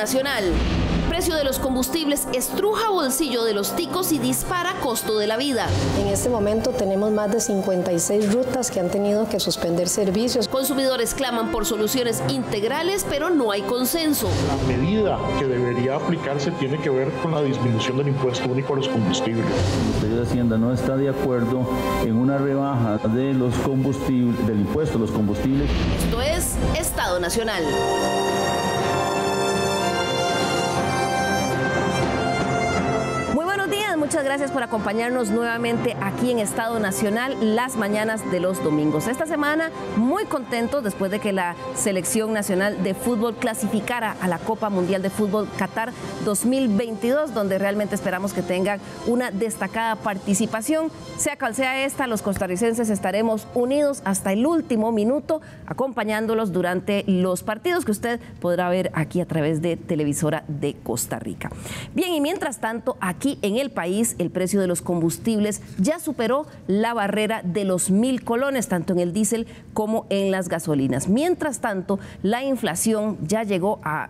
nacional. Precio de los combustibles estruja bolsillo de los ticos y dispara costo de la vida. En este momento tenemos más de 56 rutas que han tenido que suspender servicios. Consumidores claman por soluciones integrales, pero no hay consenso. La medida que debería aplicarse tiene que ver con la disminución del impuesto único a los combustibles. El Ministerio de Hacienda no está de acuerdo en una rebaja de los combustibles, del impuesto a los combustibles. Esto es Estado Nacional. Muchas gracias por acompañarnos nuevamente aquí en Estado Nacional las mañanas de los domingos. Esta semana muy contentos después de que la Selección Nacional de Fútbol clasificara a la Copa Mundial de Fútbol Qatar 2022, donde realmente esperamos que tengan una destacada participación. Sea cual sea esta, los costarricenses estaremos unidos hasta el último minuto, acompañándolos durante los partidos que usted podrá ver aquí a través de Televisora de Costa Rica. Bien, y mientras tanto, aquí en el país, el precio de los combustibles ya superó la barrera de los 1.000 colones, tanto en el diésel como en las gasolinas. Mientras tanto, la inflación ya llegó a,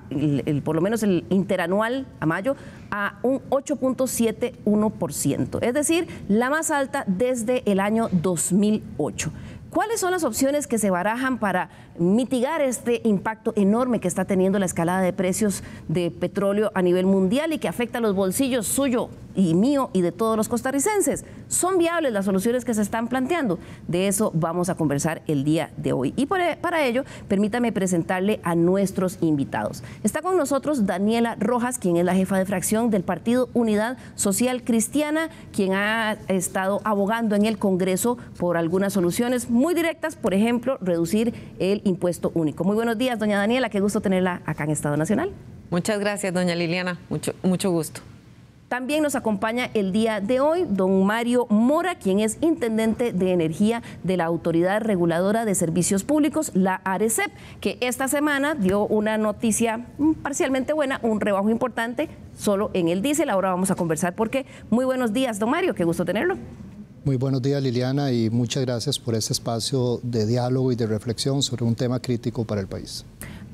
por lo menos el interanual a mayo, a un 8.71%, es decir, la más alta desde el año 2008. ¿Cuáles son las opciones que se barajan para mitigar este impacto enorme que está teniendo la escalada de precios de petróleo a nivel mundial y que afecta a los bolsillos suyo y mío y de todos los costarricenses? ¿Son viables las soluciones que se están planteando? De eso vamos a conversar el día de hoy. Y para ello, permítame presentarle a nuestros invitados. Está con nosotros Daniela Rojas, quien es la jefa de fracción del Partido Unidad Social Cristiana, quien ha estado abogando en el Congreso por algunas soluciones muy directas, por ejemplo, reducir el impuesto único. Muy buenos días, doña Daniela, qué gusto tenerla acá en Estado Nacional. Muchas gracias, doña Liliana, mucho gusto. También nos acompaña el día de hoy don Mario Mora, quien es intendente de energía de la Autoridad Reguladora de Servicios Públicos, la ARECEP, que esta semana dio una noticia parcialmente buena, un rebajo importante solo en el diésel. Ahora vamos a conversar por qué. Muy buenos días, don Mario, qué gusto tenerlo. Muy buenos días, Liliana, y muchas gracias por este espacio de diálogo y de reflexión sobre un tema crítico para el país.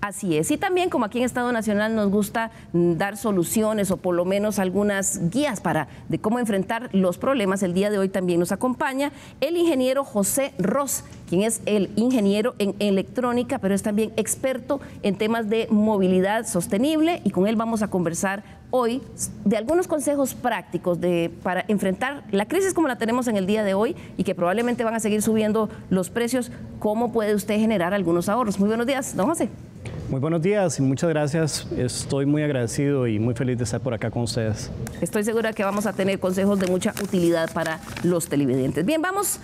Así es, y también como aquí en Estado Nacional nos gusta dar soluciones o por lo menos algunas guías de cómo enfrentar los problemas, el día de hoy también nos acompaña el ingeniero José Ros, quien es el ingeniero en electrónica, pero es también experto en temas de movilidad sostenible, y con él vamos a conversar hoy de algunos consejos prácticos para enfrentar la crisis como la tenemos en el día de hoy y que probablemente van a seguir subiendo los precios. ¿Cómo puede usted generar algunos ahorros? Muy buenos días, don José. Muy buenos días y muchas gracias. Estoy muy agradecido y muy feliz de estar por acá con ustedes. Estoy segura que vamos a tener consejos de mucha utilidad para los televidentes. Bien, vamos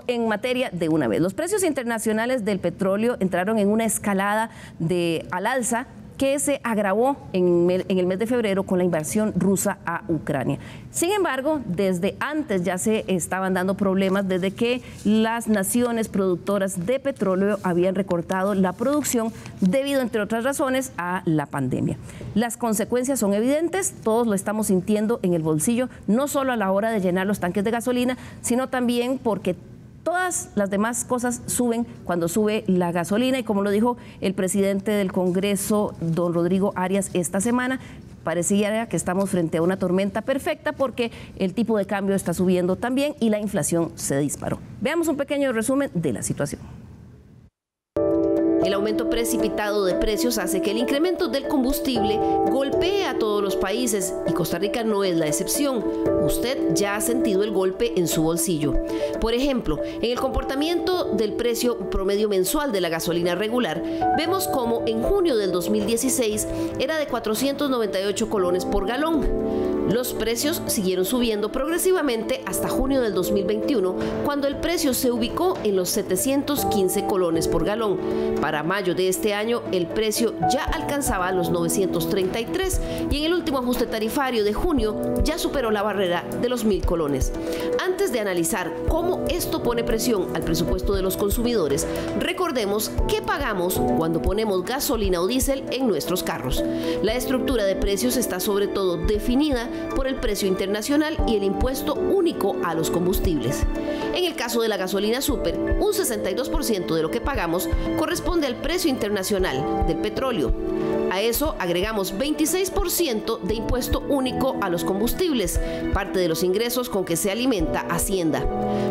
en materia de una vez. Los precios internacionales del petróleo entraron en una escalada al alza que se agravó en el mes de febrero con la invasión rusa a Ucrania. Sin embargo, desde antes ya se estaban dando problemas desde que las naciones productoras de petróleo habían recortado la producción debido, entre otras razones, a la pandemia. Las consecuencias son evidentes, todos lo estamos sintiendo en el bolsillo, no solo a la hora de llenar los tanques de gasolina, sino también porque todas las demás cosas suben cuando sube la gasolina, y como lo dijo el presidente del Congreso, don Rodrigo Arias, esta semana, pareciera que estamos frente a una tormenta perfecta porque el tipo de cambio está subiendo también y la inflación se disparó. Veamos un pequeño resumen de la situación. El aumento precipitado de precios hace que el incremento del combustible golpee a todos los países y Costa Rica no es la excepción. Usted ya ha sentido el golpe en su bolsillo. Por ejemplo, en el comportamiento del precio promedio mensual de la gasolina regular, vemos como en junio del 2016 era de 498 colones por galón. Los precios siguieron subiendo progresivamente hasta junio del 2021, cuando el precio se ubicó en los 715 colones por galón. Para mayo de este año, el precio ya alcanzaba los 933 y en el último ajuste tarifario de junio ya superó la barrera de los 1.000 colones. Antes de analizar cómo esto pone presión al presupuesto de los consumidores, recordemos qué pagamos cuando ponemos gasolina o diésel en nuestros carros. La estructura de precios está sobre todo definida por el precio internacional y el impuesto único a los combustibles. En el caso de la gasolina super, un 62% de lo que pagamos corresponde al precio internacional del petróleo. A eso agregamos 26% de impuesto único a los combustibles, parte de los ingresos con que se alimenta Hacienda.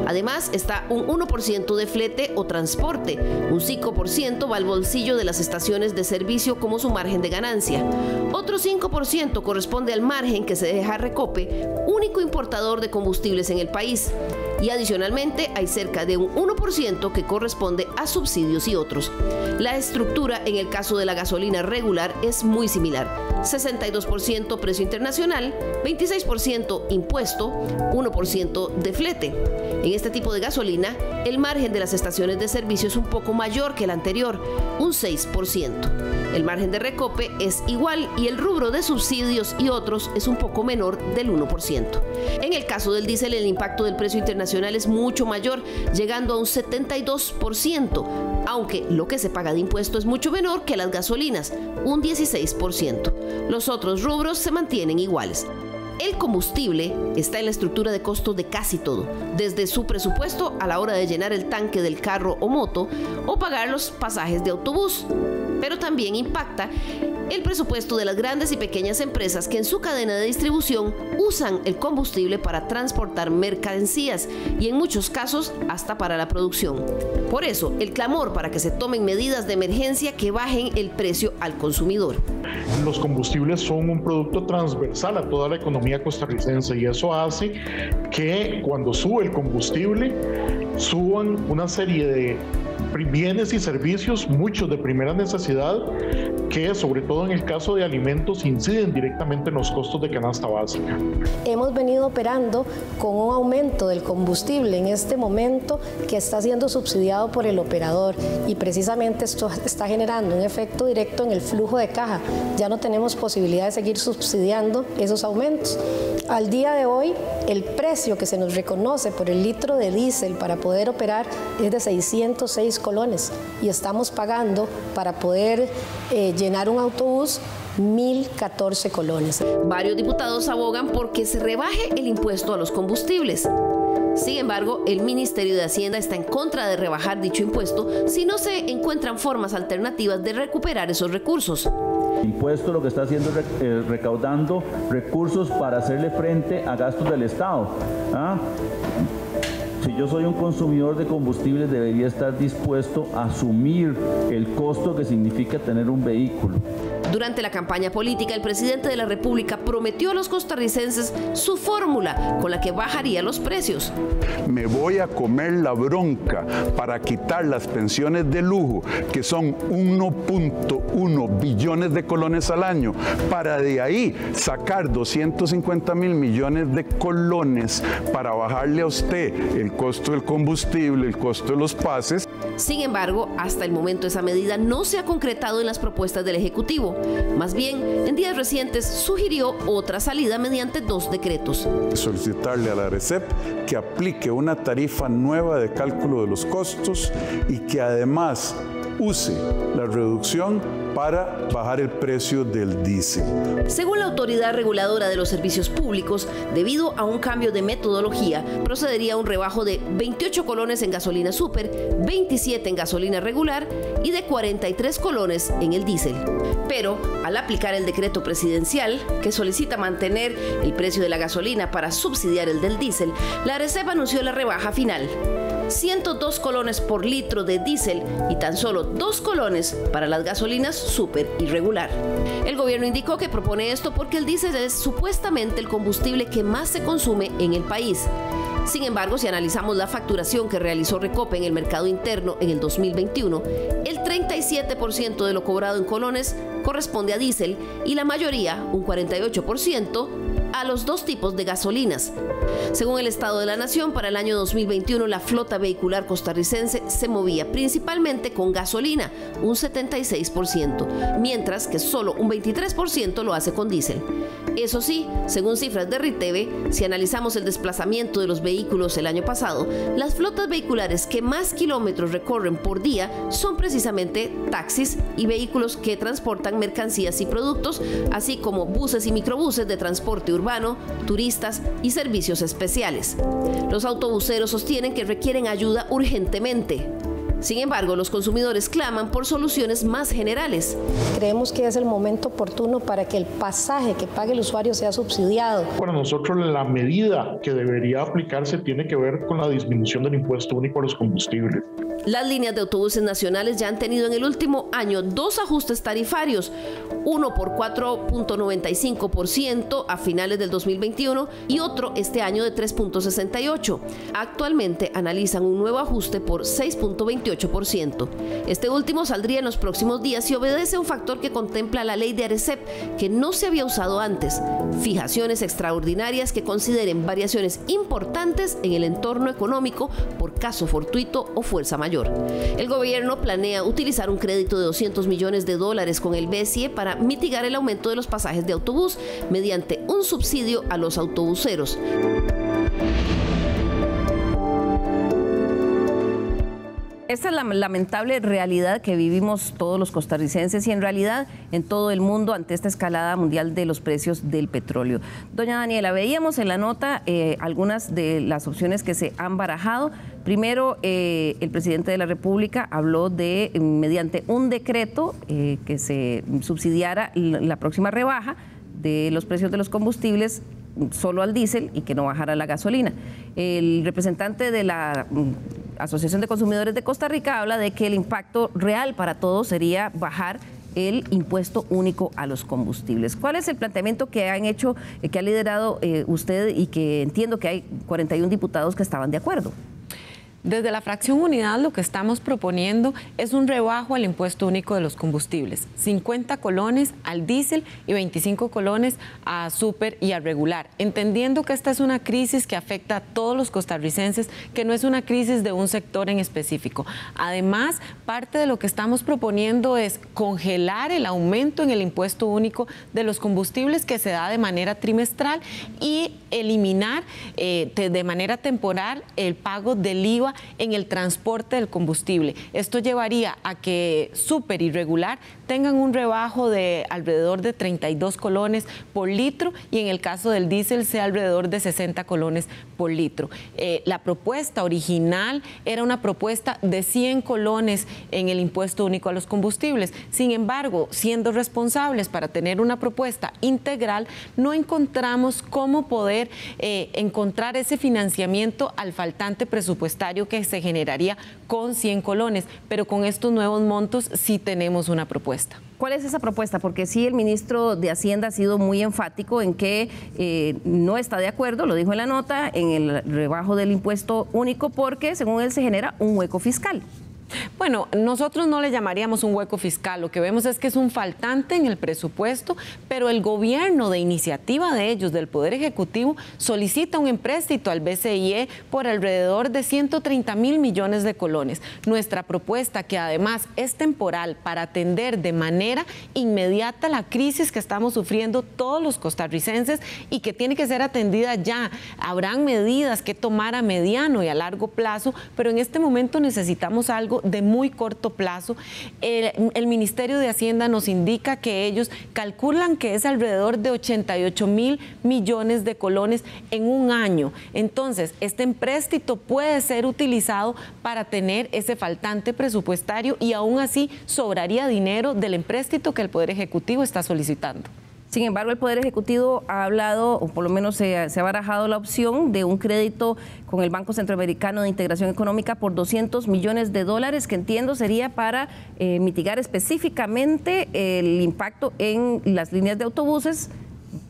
Además está un 1% de flete o transporte, un 5% va al bolsillo de las estaciones de servicio como su margen de ganancia. Otro 5% corresponde al margen que se deja a Recope, único importador de combustibles en el país. Y adicionalmente hay cerca de un 1% que corresponde a subsidios y otros. La estructura en el caso de la gasolina regular es muy similar. 62% precio internacional, 26% impuesto, 1% de flete. En este tipo de gasolina, el margen de las estaciones de servicio es un poco mayor que el anterior, un 6%. El margen de Recope es igual y el rubro de subsidios y otros es un poco menor del 1%. En el caso del diésel, el impacto del precio internacional es mucho mayor, llegando a un 72%, aunque lo que se paga de impuesto es mucho menor que las gasolinas, un 16%. Los otros rubros se mantienen iguales. El combustible está en la estructura de costos de casi todo, desde su presupuesto a la hora de llenar el tanque del carro o moto o pagar los pasajes de autobús. Pero también impacta el presupuesto de las grandes y pequeñas empresas que en su cadena de distribución usan el combustible para transportar mercancías y en muchos casos hasta para la producción. Por eso, el clamor para que se tomen medidas de emergencia que bajen el precio al consumidor. Los combustibles son un producto transversal a toda la economía costarricense y eso hace que cuando sube el combustible suban una serie de bienes y servicios, muchos de primera necesidad, que sobre todo en el caso de alimentos inciden directamente en los costos de canasta básica. Hemos venido operando con un aumento del combustible en este momento que está siendo subsidiado por el operador y precisamente esto está generando un efecto directo en el flujo de caja. Ya no tenemos posibilidad de seguir subsidiando esos aumentos. Al día de hoy, el precio que se nos reconoce por el litro de diésel para poder operar es de 606 colones y estamos pagando para poder llenar un autobús 1.014 colones. Varios diputados abogan porque se rebaje el impuesto a los combustibles. Sin embargo, el Ministerio de Hacienda está en contra de rebajar dicho impuesto si no se encuentran formas alternativas de recuperar esos recursos. El impuesto lo que está haciendo es recaudando recursos para hacerle frente a gastos del Estado. Si yo soy un consumidor de combustibles, debería estar dispuesto a asumir el costo que significa tener un vehículo. Durante la campaña política, el presidente de la República prometió a los costarricenses su fórmula con la que bajaría los precios. Me voy a comer la bronca para quitar las pensiones de lujo, que son 1.1 billones de colones al año, para de ahí sacar 250.000 millones de colones para bajarle a usted el costo del combustible, el costo de los pases. Sin embargo, hasta el momento esa medida no se ha concretado en las propuestas del Ejecutivo. Más bien, en días recientes sugirió otra salida mediante 2 decretos. Solicitarle a la ARECEP que aplique una tarifa nueva de cálculo de los costos y que además use la reducción para bajar el precio del diésel. Según la Autoridad Reguladora de los Servicios Públicos, debido a un cambio de metodología, procedería a un rebajo de 28 colones en gasolina súper, 27 en gasolina regular y de 43 colones en el diésel. Pero, al aplicar el decreto presidencial, que solicita mantener el precio de la gasolina para subsidiar el del diésel, la ARECEP anunció la rebaja final. 102 colones por litro de diésel y tan solo 2 colones para las gasolinas súper y regular. El gobierno indicó que propone esto porque el diésel es supuestamente el combustible que más se consume en el país. Sin embargo, si analizamos la facturación que realizó Recope en el mercado interno en el 2021, el 37% de lo cobrado en colones corresponde a diésel y la mayoría, un 48%, a los 2 tipos de gasolinas. Según el Estado de la Nación, para el año 2021 la flota vehicular costarricense se movía principalmente con gasolina, un 76%, mientras que solo un 23% lo hace con diésel. Eso sí, según cifras de Riteve, si analizamos el desplazamiento de los vehículos el año pasado, las flotas vehiculares que más kilómetros recorren por día son precisamente taxis y vehículos que transportan mercancías y productos, así como buses y microbuses de transporte urbano, turistas y servicios especiales. Los autobuseros sostienen que requieren ayuda urgentemente. Sin embargo, los consumidores claman por soluciones más generales. Creemos que es el momento oportuno para que el pasaje que pague el usuario sea subsidiado. Para nosotros la medida que debería aplicarse tiene que ver con la disminución del impuesto único a los combustibles. Las líneas de autobuses nacionales ya han tenido en el último año 2 ajustes tarifarios, uno por 4.95% a finales del 2021 y otro este año de 3.68%. Actualmente analizan un nuevo ajuste por 6.28%. Este último saldría en los próximos días y obedece a un factor que contempla la ley de ARECEP, que no se había usado antes: fijaciones extraordinarias que consideren variaciones importantes en el entorno económico por caso fortuito o fuerza mayor. El gobierno planea utilizar un crédito de $200 millones con el BCE para mitigar el aumento de los pasajes de autobús mediante un subsidio a los autobuseros. Esta es la lamentable realidad que vivimos todos los costarricenses y en realidad en todo el mundo ante esta escalada mundial de los precios del petróleo. Doña Daniela, veíamos en la nota algunas de las opciones que se han barajado. Primero, el presidente de la República habló de, mediante un decreto, que se subsidiara la próxima rebaja de los precios de los combustibles solo al diésel y que no bajara la gasolina. El representante de la Asociación de Consumidores de Costa Rica habla de que el impacto real para todos sería bajar el impuesto único a los combustibles. ¿Cuál es el planteamiento que han hecho, que ha liderado usted y que entiendo que hay 41 diputados que estaban de acuerdo? Desde la fracción Unidad lo que estamos proponiendo es un rebajo al impuesto único de los combustibles, 50 colones al diésel y 25 colones a súper y a regular, entendiendo que esta es una crisis que afecta a todos los costarricenses, que no es una crisis de un sector en específico. Además, parte de lo que estamos proponiendo es congelar el aumento en el impuesto único de los combustibles que se da de manera trimestral y eliminar de manera temporal el pago del IVA en el transporte del combustible. Esto llevaría a que súper y regular tengan un rebajo de alrededor de 32 colones por litro y en el caso del diésel sea alrededor de 60 colones por litro. La propuesta original era una propuesta de 100 colones en el impuesto único a los combustibles. Sin embargo, siendo responsables para tener una propuesta integral, no encontramos cómo poder encontrar ese financiamiento al faltante presupuestario que se generaría con 100 colones, pero con estos nuevos montos sí tenemos una propuesta. ¿Cuál es esa propuesta? Porque sí, el ministro de Hacienda ha sido muy enfático en que no está de acuerdo, lo dijo en la nota, en el rebajo del impuesto único porque, según él, se genera un hueco fiscal. Bueno, nosotros no le llamaríamos un hueco fiscal, lo que vemos es que es un faltante en el presupuesto, pero el gobierno, de iniciativa de ellos, del Poder Ejecutivo, solicita un empréstito al BCIE por alrededor de 130.000 millones de colones. Nuestra propuesta, que además es temporal para atender de manera inmediata la crisis que estamos sufriendo todos los costarricenses y que tiene que ser atendida ya. Habrán medidas que tomar a mediano y a largo plazo, pero en este momento necesitamos algo de muy corto plazo. El Ministerio de Hacienda nos indica que ellos calculan que es alrededor de 88.000 millones de colones en un año. Entonces, este empréstito puede ser utilizado para tener ese faltante presupuestario y aún así sobraría dinero del empréstito que el Poder Ejecutivo está solicitando. Sin embargo, el Poder Ejecutivo ha hablado, o por lo menos se ha barajado la opción de un crédito con el Banco Centroamericano de Integración Económica por $200 millones, que entiendo sería para mitigar específicamente el impacto en las líneas de autobuses,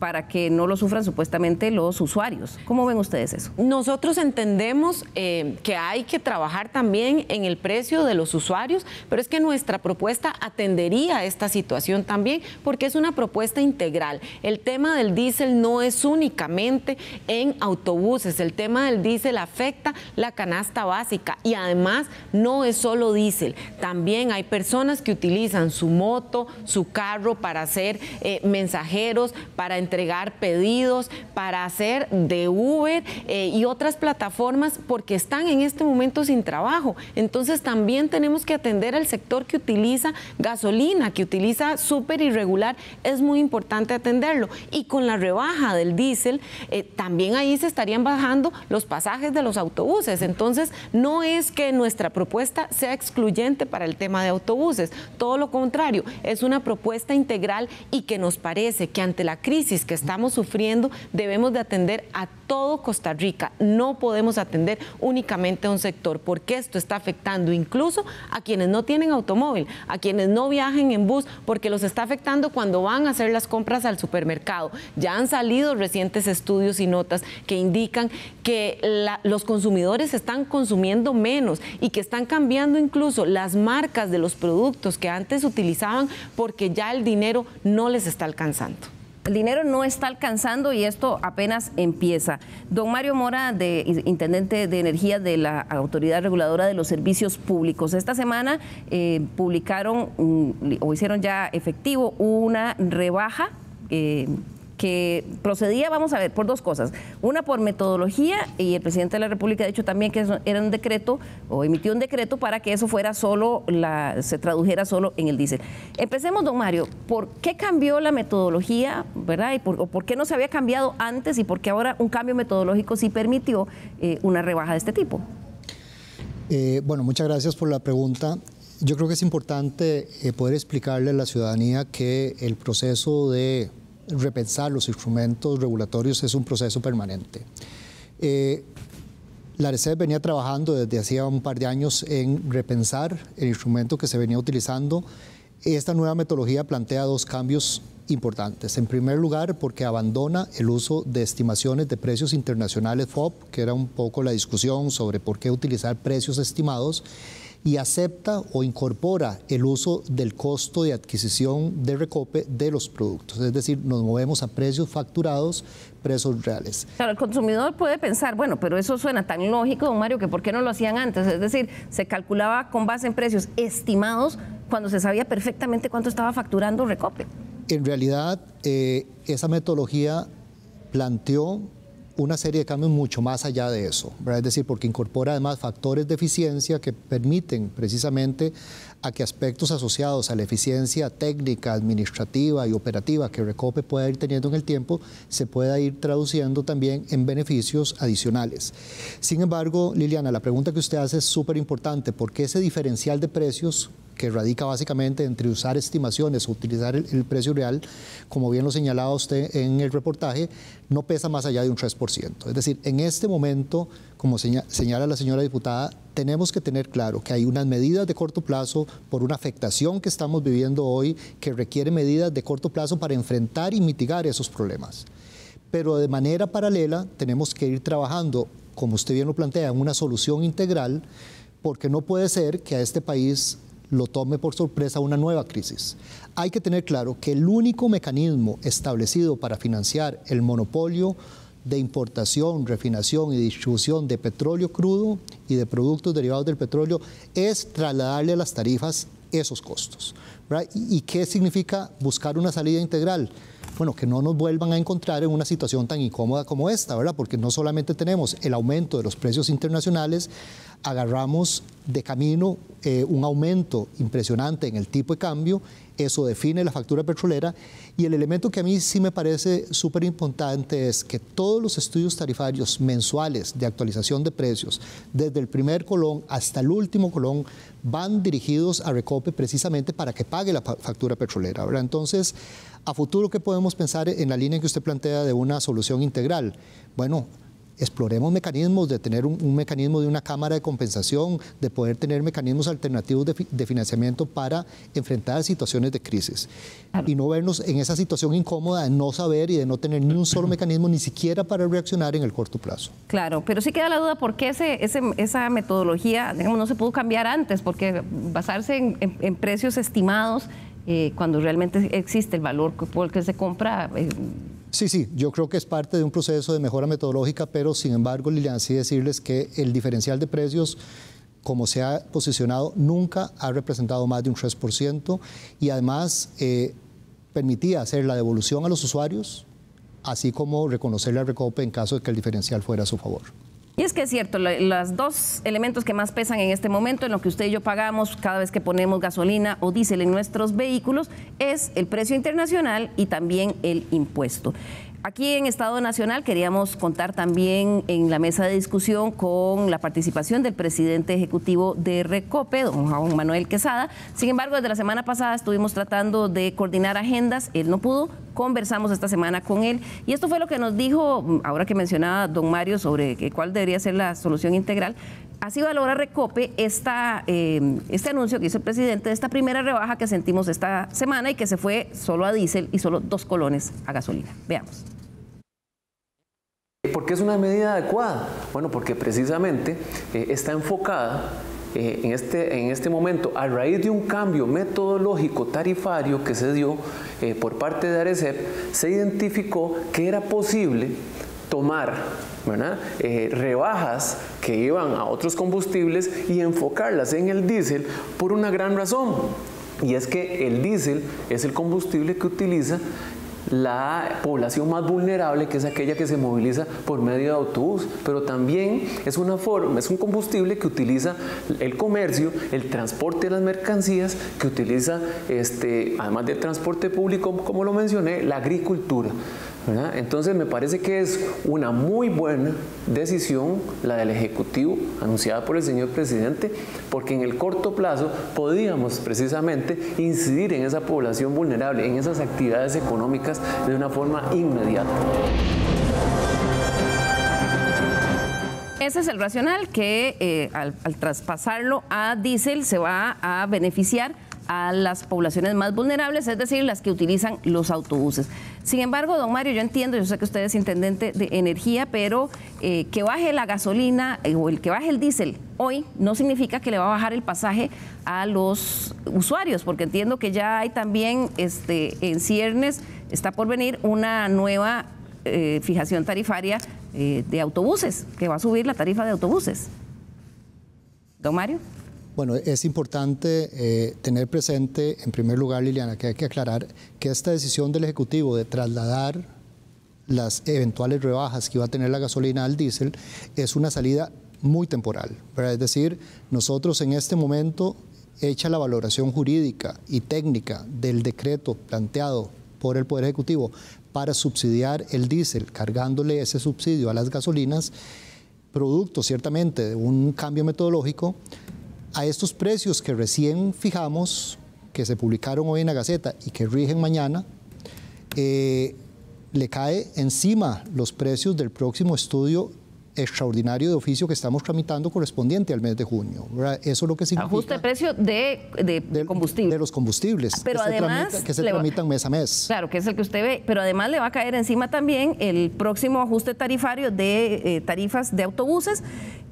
para que no lo sufran supuestamente los usuarios. ¿Cómo ven ustedes eso? Nosotros entendemos que hay que trabajar también en el precio de los usuarios, pero es que nuestra propuesta atendería esta situación también, porque es una propuesta integral. El tema del diésel no es únicamente en autobuses, el tema del diésel afecta la canasta básica y además no es solo diésel, también hay personas que utilizan su moto, su carro para ser mensajeros, para entregar pedidos, para hacer de Uber y otras plataformas, porque están en este momento sin trabajo. Entonces también tenemos que atender al sector que utiliza gasolina, que utiliza súper irregular, es muy importante atenderlo. Y con la rebaja del diésel, también ahí se estarían bajando los pasajes de los autobuses. Entonces no es que nuestra propuesta sea excluyente para el tema de autobuses, todo lo contrario, es una propuesta integral y que nos parece que ante la crisis que estamos sufriendo debemos de atender a todo Costa Rica. No podemos atender únicamente a un sector, porque esto está afectando incluso a quienes no tienen automóvil, a quienes no viajen en bus, porque los está afectando cuando van a hacer las compras al supermercado. Ya han salido recientes estudios y notas que indican que los consumidores están consumiendo menos y que están cambiando incluso las marcas de los productos que antes utilizaban porque ya el dinero no les está alcanzando. El dinero no está alcanzando y esto apenas empieza. Don Mario Mora, intendente de Energía de la Autoridad Reguladora de los Servicios Públicos. Esta semana publicaron o hicieron ya efectivo una rebaja que procedía, vamos a ver, por dos cosas. Una, por metodología, y el presidente de la República ha dicho también que era un decreto, o emitió un decreto para que eso fuera solo, se tradujera solo en el diésel. Empecemos, don Mario, ¿por qué cambió la metodología, verdad? ¿O por qué no se había cambiado antes y por qué ahora un cambio metodológico sí permitió una rebaja de este tipo? Bueno, muchas gracias por la pregunta. Yo creo que es importante poder explicarle a la ciudadanía que el proceso de repensar los instrumentos regulatorios es un proceso permanente. La ARECEP venía trabajando desde hacía un par de años en repensar el instrumento que se venía utilizando. Esta nueva metodología plantea dos cambios importantes. En primer lugar, porque abandona el uso de estimaciones de precios internacionales FOB, que era un poco la discusión sobre por qué utilizar precios estimados, y acepta o incorpora el uso del costo de adquisición de Recope de los productos. Es decir, nos movemos a precios facturados, precios reales. Claro, el consumidor puede pensar, bueno, pero eso suena tan lógico, don Mario, que ¿por qué no lo hacían antes? Es decir, se calculaba con base en precios estimados cuando se sabía perfectamente cuánto estaba facturando Recope. En realidad, esa metodología planteó una serie de cambios mucho más allá de eso, ¿verdad? Es decir, porque incorpora además factores de eficiencia que permiten precisamente a que aspectos asociados a la eficiencia técnica, administrativa y operativa que Recope pueda ir teniendo en el tiempo, se pueda ir traduciendo también en beneficios adicionales. Sin embargo, Liliana, la pregunta que usted hace es súper importante, porque ese diferencial de precios que radica básicamente entre usar estimaciones o utilizar el precio real, como bien lo señalaba usted en el reportaje, no pesa más allá de un 3%. Es decir, en este momento, como señala la señora diputada, tenemos que tener claro que hay unas medidas de corto plazo por una afectación que estamos viviendo hoy que requiere medidas de corto plazo para enfrentar y mitigar esos problemas. Pero de manera paralela tenemos que ir trabajando, como usted bien lo plantea, en una solución integral, porque no puede ser que a este país lo tome por sorpresa una nueva crisis. Hay que tener claro que el único mecanismo establecido para financiar el monopolio de importación, refinación y distribución de petróleo crudo y de productos derivados del petróleo es trasladarle a las tarifas esos costos, ¿verdad? ¿Y qué significa buscar una salida integral? Bueno, que no nos vuelvan a encontrar en una situación tan incómoda como esta, ¿verdad? Porque no solamente tenemos el aumento de los precios internacionales, agarramos de camino un aumento impresionante en el tipo de cambio, eso define la factura petrolera, y el elemento que a mí sí me parece súper importante es que todos los estudios tarifarios mensuales de actualización de precios, desde el primer colón hasta el último colón, van dirigidos a Recope precisamente para que pague la factura petrolera, ¿verdad? Entonces, a futuro, ¿qué podemos pensar en la línea que usted plantea de una solución integral? Bueno, exploremos mecanismos de tener un mecanismo de una cámara de compensación, de poder tener mecanismos alternativos de financiamiento para enfrentar situaciones de crisis. Claro. Y no vernos en esa situación incómoda de no saber y de no tener ni un solo mecanismo, ni siquiera para reaccionar en el corto plazo. Claro, pero sí queda la duda por qué esa metodología, digamos, no se pudo cambiar antes, porque basarse en precios estimados cuando realmente existe el valor por el que se compra. Sí, yo creo que es parte de un proceso de mejora metodológica, pero sin embargo, Liliana, sí decirles que el diferencial de precios, como se ha posicionado, nunca ha representado más de un 3% y además permitía hacer la devolución a los usuarios así como reconocerle a Recope en caso de que el diferencial fuera a su favor. Y es que es cierto, los dos elementos que más pesan en este momento, en lo que usted y yo pagamos cada vez que ponemos gasolina o diésel en nuestros vehículos, es el precio internacional y también el impuesto. Aquí en Estado Nacional queríamos contar también en la mesa de discusión con la participación del presidente ejecutivo de Recope, don Juan Manuel Quesada. Sin embargo, desde la semana pasada estuvimos tratando de coordinar agendas, él no pudo, conversamos esta semana con él y esto fue lo que nos dijo, ahora que mencionaba don Mario sobre cuál debería ser la solución integral. Así valora Recope este anuncio que hizo el presidente de esta primera rebaja que sentimos esta semana y que se fue solo a diésel y solo 2 colones a gasolina. Veamos. ¿Por qué es una medida adecuada? Bueno, porque precisamente está enfocada en este momento a raíz de un cambio metodológico tarifario que se dio por parte de ARECEP, se identificó que era posible tomar, ¿verdad?, rebajas que iban a otros combustibles y enfocarlas en el diésel por una gran razón, y es que el diésel es el combustible que utiliza la población más vulnerable, que es aquella que se moviliza por medio de autobús, pero también es un combustible que utiliza el comercio, el transporte de las mercancías, que utiliza, además del transporte público, como lo mencioné, la agricultura, ¿verdad? Entonces me parece que es una muy buena decisión la del Ejecutivo, anunciada por el señor presidente, porque en el corto plazo podíamos precisamente incidir en esa población vulnerable, en esas actividades económicas de una forma inmediata. Ese es el racional, que al traspasarlo a diésel se va a beneficiar a las poblaciones más vulnerables, es decir, las que utilizan los autobuses. Sin embargo, don Mario, yo entiendo, yo sé que usted es intendente de energía, pero que baje la gasolina o el que baje el diésel hoy no significa que le va a bajar el pasaje a los usuarios, porque entiendo que ya hay también en ciernes, está por venir una nueva fijación tarifaria de autobuses, que va a subir la tarifa de autobuses. Don Mario. Bueno, es importante tener presente, en primer lugar, Liliana, que hay que aclarar que esta decisión del Ejecutivo de trasladar las eventuales rebajas que iba a tener la gasolina al diésel es una salida muy temporal, ¿verdad? Es decir, nosotros en este momento, hecha la valoración jurídica y técnica del decreto planteado por el Poder Ejecutivo para subsidiar el diésel, cargándole ese subsidio a las gasolinas, producto ciertamente de un cambio metodológico, a estos precios que recién fijamos, que se publicaron hoy en la Gaceta y que rigen mañana, le cae encima los precios del próximo estudio extraordinario de oficio que estamos tramitando correspondiente al mes de junio, ¿verdad? Eso es lo que significa... Ajuste de precio de combustible. De los combustibles, pero que se tramitan mes a mes. Claro, que es el que usted ve, pero además le va a caer encima también el próximo ajuste tarifario de tarifas de autobuses,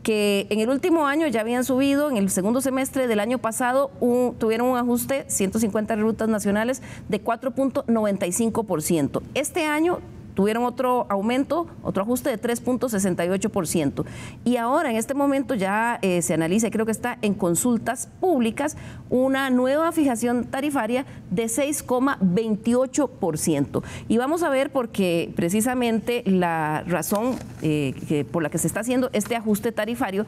que en el último año ya habían subido, en el segundo semestre del año pasado tuvieron un ajuste, 150 rutas nacionales, de 4.95%. Este año tuvieron otro aumento, otro ajuste de 3.68%. Y ahora, en este momento, ya se analiza, y creo que está en consultas públicas, una nueva fijación tarifaria de 6.28%. Y vamos a ver, porque precisamente la razón por la que se está haciendo este ajuste tarifario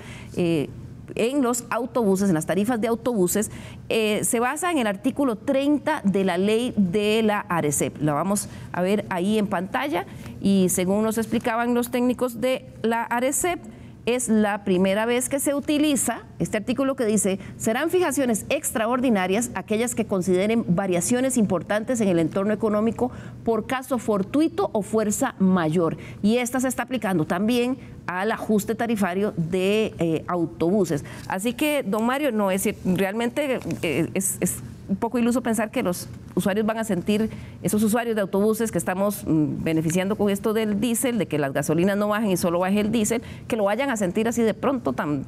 en los autobuses, en las tarifas de autobuses, se basa en el artículo 30 de la ley de la ARECEP. La vamos a ver ahí en pantalla y según nos explicaban los técnicos de la ARECEP, es la primera vez que se utiliza este artículo que dice: serán fijaciones extraordinarias aquellas que consideren variaciones importantes en el entorno económico por caso fortuito o fuerza mayor. Y esta se está aplicando también al ajuste tarifario de autobuses. Así que, don Mario, no es realmente es un poco iluso pensar que los usuarios van a sentir, esos usuarios de autobuses que estamos beneficiando con esto del diésel, de que las gasolinas no bajen y solo baje el diésel, que lo vayan a sentir así de pronto, tan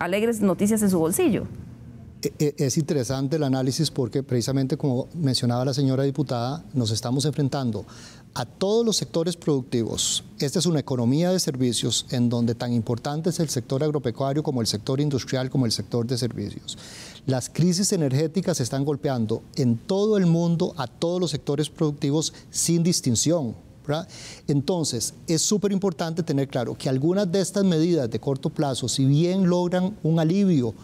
alegres noticias en su bolsillo. Es interesante el análisis porque precisamente, como mencionaba la señora diputada, nos estamos enfrentando a todos los sectores productivos. Esta es una economía de servicios en donde tan importante es el sector agropecuario como el sector industrial, como el sector de servicios. Las crisis energéticas están golpeando en todo el mundo a todos los sectores productivos sin distinción, ¿verdad? Entonces, es súper importante tener claro que algunas de estas medidas de corto plazo, si bien logran un alivio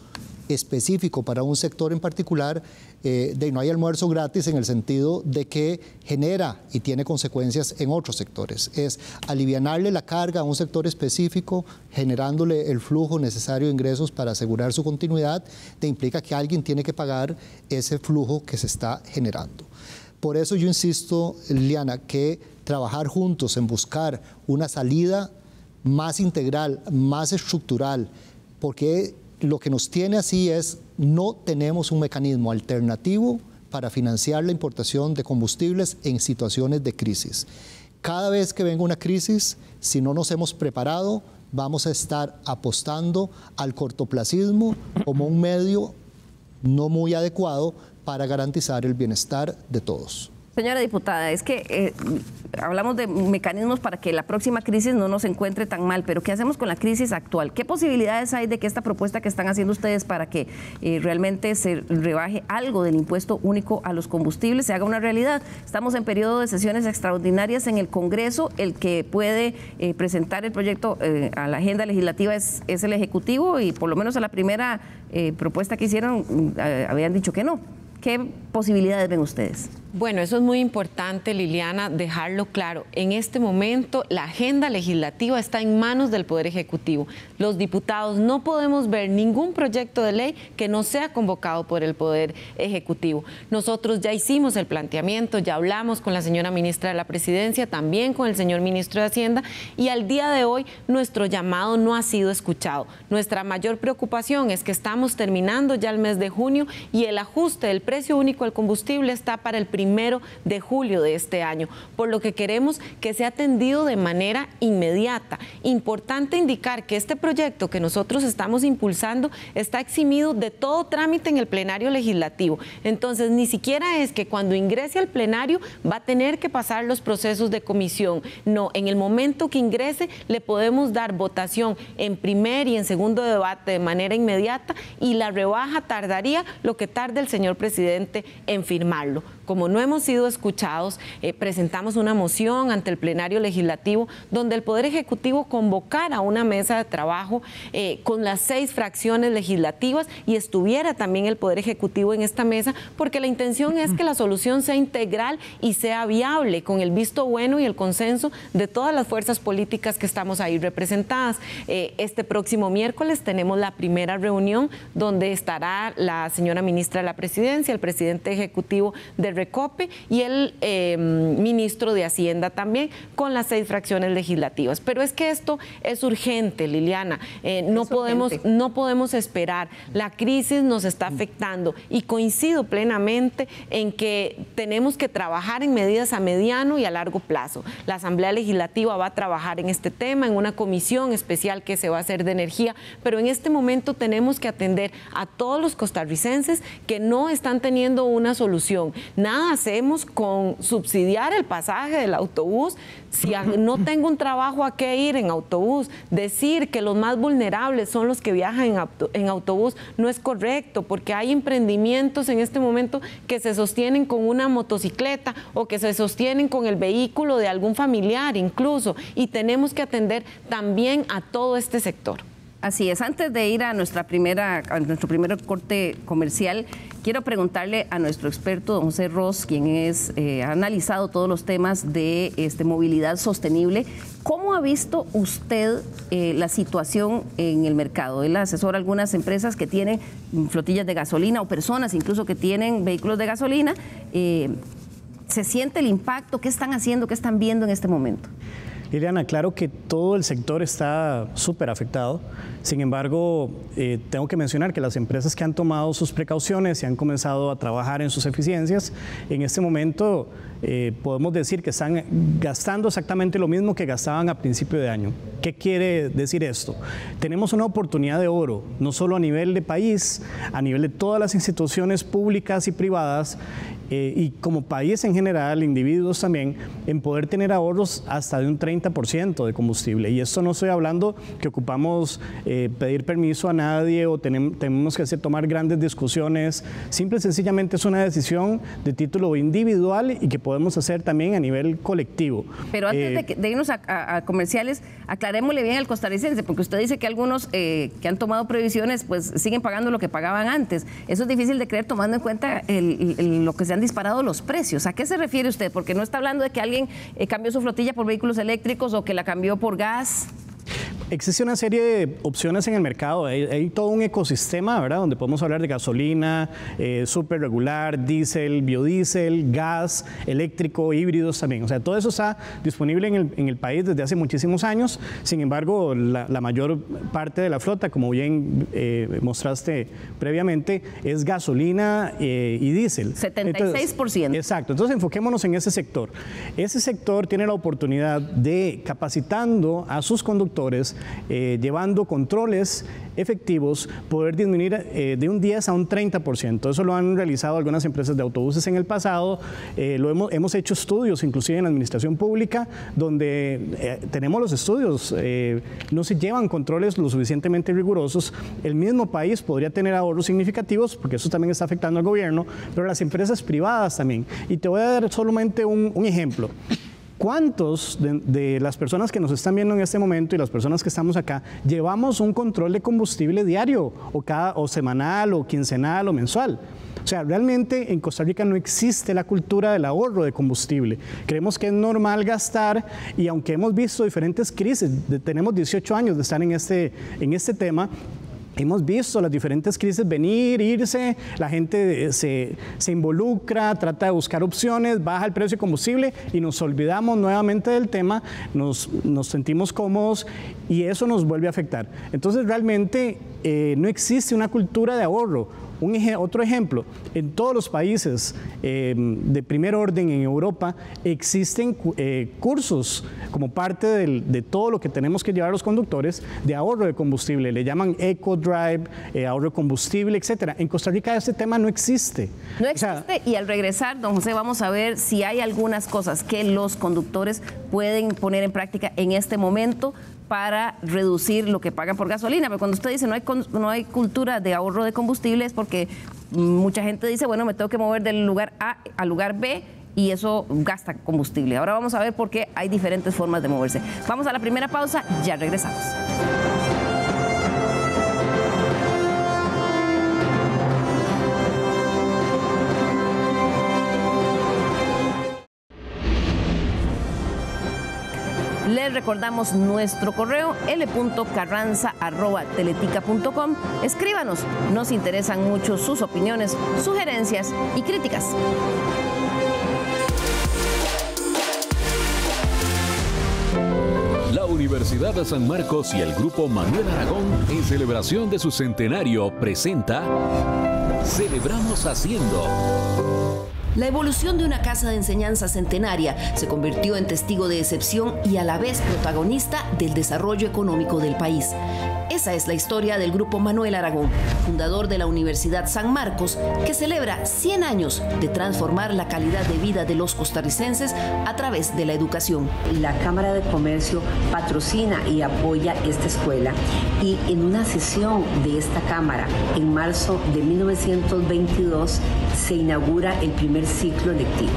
específico para un sector en particular, no hay almuerzo gratis en el sentido de que genera y tiene consecuencias en otros sectores. Es alivianarle la carga a un sector específico, generándole el flujo necesario de ingresos para asegurar su continuidad, implica que alguien tiene que pagar ese flujo que se está generando. Por eso yo insisto, Liliana, que trabajar juntos en buscar una salida más integral, más estructural, porque lo que nos tiene así es no tenemos un mecanismo alternativo para financiar la importación de combustibles en situaciones de crisis. Cada vez que venga una crisis, si no nos hemos preparado, vamos a estar apostando al cortoplacismo como un medio no muy adecuado para garantizar el bienestar de todos. Señora diputada, es que hablamos de mecanismos para que la próxima crisis no nos encuentre tan mal, pero ¿qué hacemos con la crisis actual? ¿Qué posibilidades hay de que esta propuesta que están haciendo ustedes para que realmente se rebaje algo del impuesto único a los combustibles se haga una realidad? Estamos en periodo de sesiones extraordinarias en el Congreso, el que puede presentar el proyecto a la agenda legislativa es el Ejecutivo y por lo menos a la primera propuesta que hicieron habían dicho que no. ¿Qué posibilidades ven ustedes? Bueno, eso es muy importante, Liliana, dejarlo claro. En este momento, la agenda legislativa está en manos del Poder Ejecutivo. Los diputados no podemos ver ningún proyecto de ley que no sea convocado por el Poder Ejecutivo. Nosotros ya hicimos el planteamiento, ya hablamos con la señora ministra de la Presidencia, también con el señor ministro de Hacienda, y al día de hoy nuestro llamado no ha sido escuchado. Nuestra mayor preocupación es que estamos terminando ya el mes de junio y el ajuste del precio único al combustible está para el 1 de julio de este año, por lo que queremos que sea atendido de manera inmediata. Importante indicar que este proyecto que nosotros estamos impulsando está eximido de todo trámite en el plenario legislativo. Entonces, ni siquiera es que cuando ingrese al plenario va a tener que pasar los procesos de comisión. No, en el momento que ingrese le podemos dar votación en primer y en segundo debate de manera inmediata y la rebaja tardaría lo que tarde el señor presidente en firmarlo. Como no hemos sido escuchados, presentamos una moción ante el plenario legislativo donde el Poder Ejecutivo convocara una mesa de trabajo con las 6 fracciones legislativas y estuviera también el Poder Ejecutivo en esta mesa, porque la intención es que la solución sea integral y sea viable con el visto bueno y el consenso de todas las fuerzas políticas que estamos ahí representadas. Este próximo miércoles tenemos la primera reunión donde estará la señora ministra de la Presidencia, el presidente ejecutivo de Recope y el ministro de Hacienda también, con las 6 fracciones legislativas. Pero es que esto es urgente, Liliana. No podemos esperar. La crisis nos está afectando y coincido plenamente en que tenemos que trabajar en medidas a mediano y a largo plazo. La Asamblea Legislativa va a trabajar en este tema, en una comisión especial que se va a hacer de energía, pero en este momento tenemos que atender a todos los costarricenses que no están teniendo una solución. Nada hacemos con subsidiar el pasaje del autobús. Si no tengo un trabajo, ¿a qué ir en autobús? Decir que los más vulnerables son los que viajan en autobús no es correcto, porque hay emprendimientos en este momento que se sostienen con una motocicleta o que se sostienen con el vehículo de algún familiar incluso, y tenemos que atender también a todo este sector. Así es. Antes de ir a nuestro primer corte comercial, quiero preguntarle a nuestro experto, don José Ros, quien ha analizado todos los temas de movilidad sostenible. ¿Cómo ha visto usted la situación en el mercado? Él asesora a algunas empresas que tienen flotillas de gasolina o personas incluso que tienen vehículos de gasolina. ¿Se siente el impacto? ¿Qué están haciendo? ¿Qué están viendo en este momento? Liliana, claro que todo el sector está súper afectado. Sin embargo, tengo que mencionar que las empresas que han tomado sus precauciones y han comenzado a trabajar en sus eficiencias, en este momento podemos decir que están gastando exactamente lo mismo que gastaban a principio de año. ¿Qué quiere decir esto? Tenemos una oportunidad de oro, no solo a nivel de país, a nivel de todas las instituciones públicas y privadas, y como país en general, individuos también, en poder tener ahorros hasta de un 30% de combustible. Y esto no estoy hablando que ocupamos pedir permiso a nadie o tenemos que tomar grandes discusiones. Simple y sencillamente es una decisión de título individual y que podemos hacer también a nivel colectivo. Pero antes de irnos a comerciales, aclarémosle bien al costarricense, porque usted dice que algunos que han tomado previsiones pues siguen pagando lo que pagaban antes. Eso es difícil de creer tomando en cuenta lo que se han disparado los precios. ¿A qué se refiere usted? Porque no está hablando de que alguien cambió su flotilla por vehículos eléctricos o que la cambió por gas. Existe una serie de opciones en el mercado, hay todo un ecosistema, ¿verdad?, donde podemos hablar de gasolina, súper regular, diésel, biodiesel, gas, eléctrico, híbridos también. O sea, todo eso está disponible en el país desde hace muchísimos años. Sin embargo, la mayor parte de la flota, como bien mostraste previamente, es gasolina y diésel. 76%. Exacto. Entonces, enfoquémonos en ese sector. Ese sector tiene la oportunidad de, capacitando a sus conductores, llevando controles efectivos, poder disminuir de un 10 a un 30%. Eso lo han realizado algunas empresas de autobuses en el pasado. Hemos hecho estudios, inclusive en la administración pública, donde tenemos los estudios. No se llevan controles lo suficientemente rigurosos. El mismo país podría tener ahorros significativos, porque eso también está afectando al gobierno, pero las empresas privadas también. Y te voy a dar solamente un ejemplo. ¿Cuántos de las personas que nos están viendo en este momento y las personas que estamos acá llevamos un control de combustible diario o semanal o quincenal o mensual? O sea, realmente en Costa Rica no existe la cultura del ahorro de combustible. Creemos que es normal gastar y aunque hemos visto diferentes crisis, tenemos 18 años de estar en este tema, hemos visto las diferentes crisis venir, irse, la gente se involucra, trata de buscar opciones, baja el precio de combustible y nos olvidamos nuevamente del tema, nos sentimos cómodos y eso nos vuelve a afectar. Entonces realmente no existe una cultura de ahorro. Otro ejemplo, en todos los países de primer orden en Europa existen cursos como parte de todo lo que tenemos que llevar los conductores de ahorro de combustible, le llaman EcoDrive, ahorro de combustible, etcétera. En Costa Rica este tema no existe. No existe, y al regresar, don José, vamos a ver si hay algunas cosas que los conductores pueden poner en práctica en este momento para reducir lo que pagan por gasolina. Pero cuando usted dice no hay cultura de ahorro de combustible es porque mucha gente dice, bueno, me tengo que mover del lugar A al lugar B y eso gasta combustible. Ahora vamos a ver por qué hay diferentes formas de moverse. Vamos a la primera pausa, ya regresamos. Les recordamos nuestro correo l.carranza@teletica.com. Escríbanos, nos interesan mucho sus opiniones, sugerencias y críticas. La Universidad de San Marcos y el Grupo Manuel Aragón, en celebración de su centenario, presenta Celebramos Haciendo. La evolución de una casa de enseñanza centenaria se convirtió en testigo de excepción y a la vez protagonista del desarrollo económico del país. Esa es la historia del Grupo Manuel Aragón, fundador de la Universidad San Marcos, que celebra 100 años de transformar la calidad de vida de los costarricenses a través de la educación. La Cámara de Comercio patrocina y apoya esta escuela y en una sesión de esta Cámara en marzo de 1922 se inaugura el primer ciclo lectivo.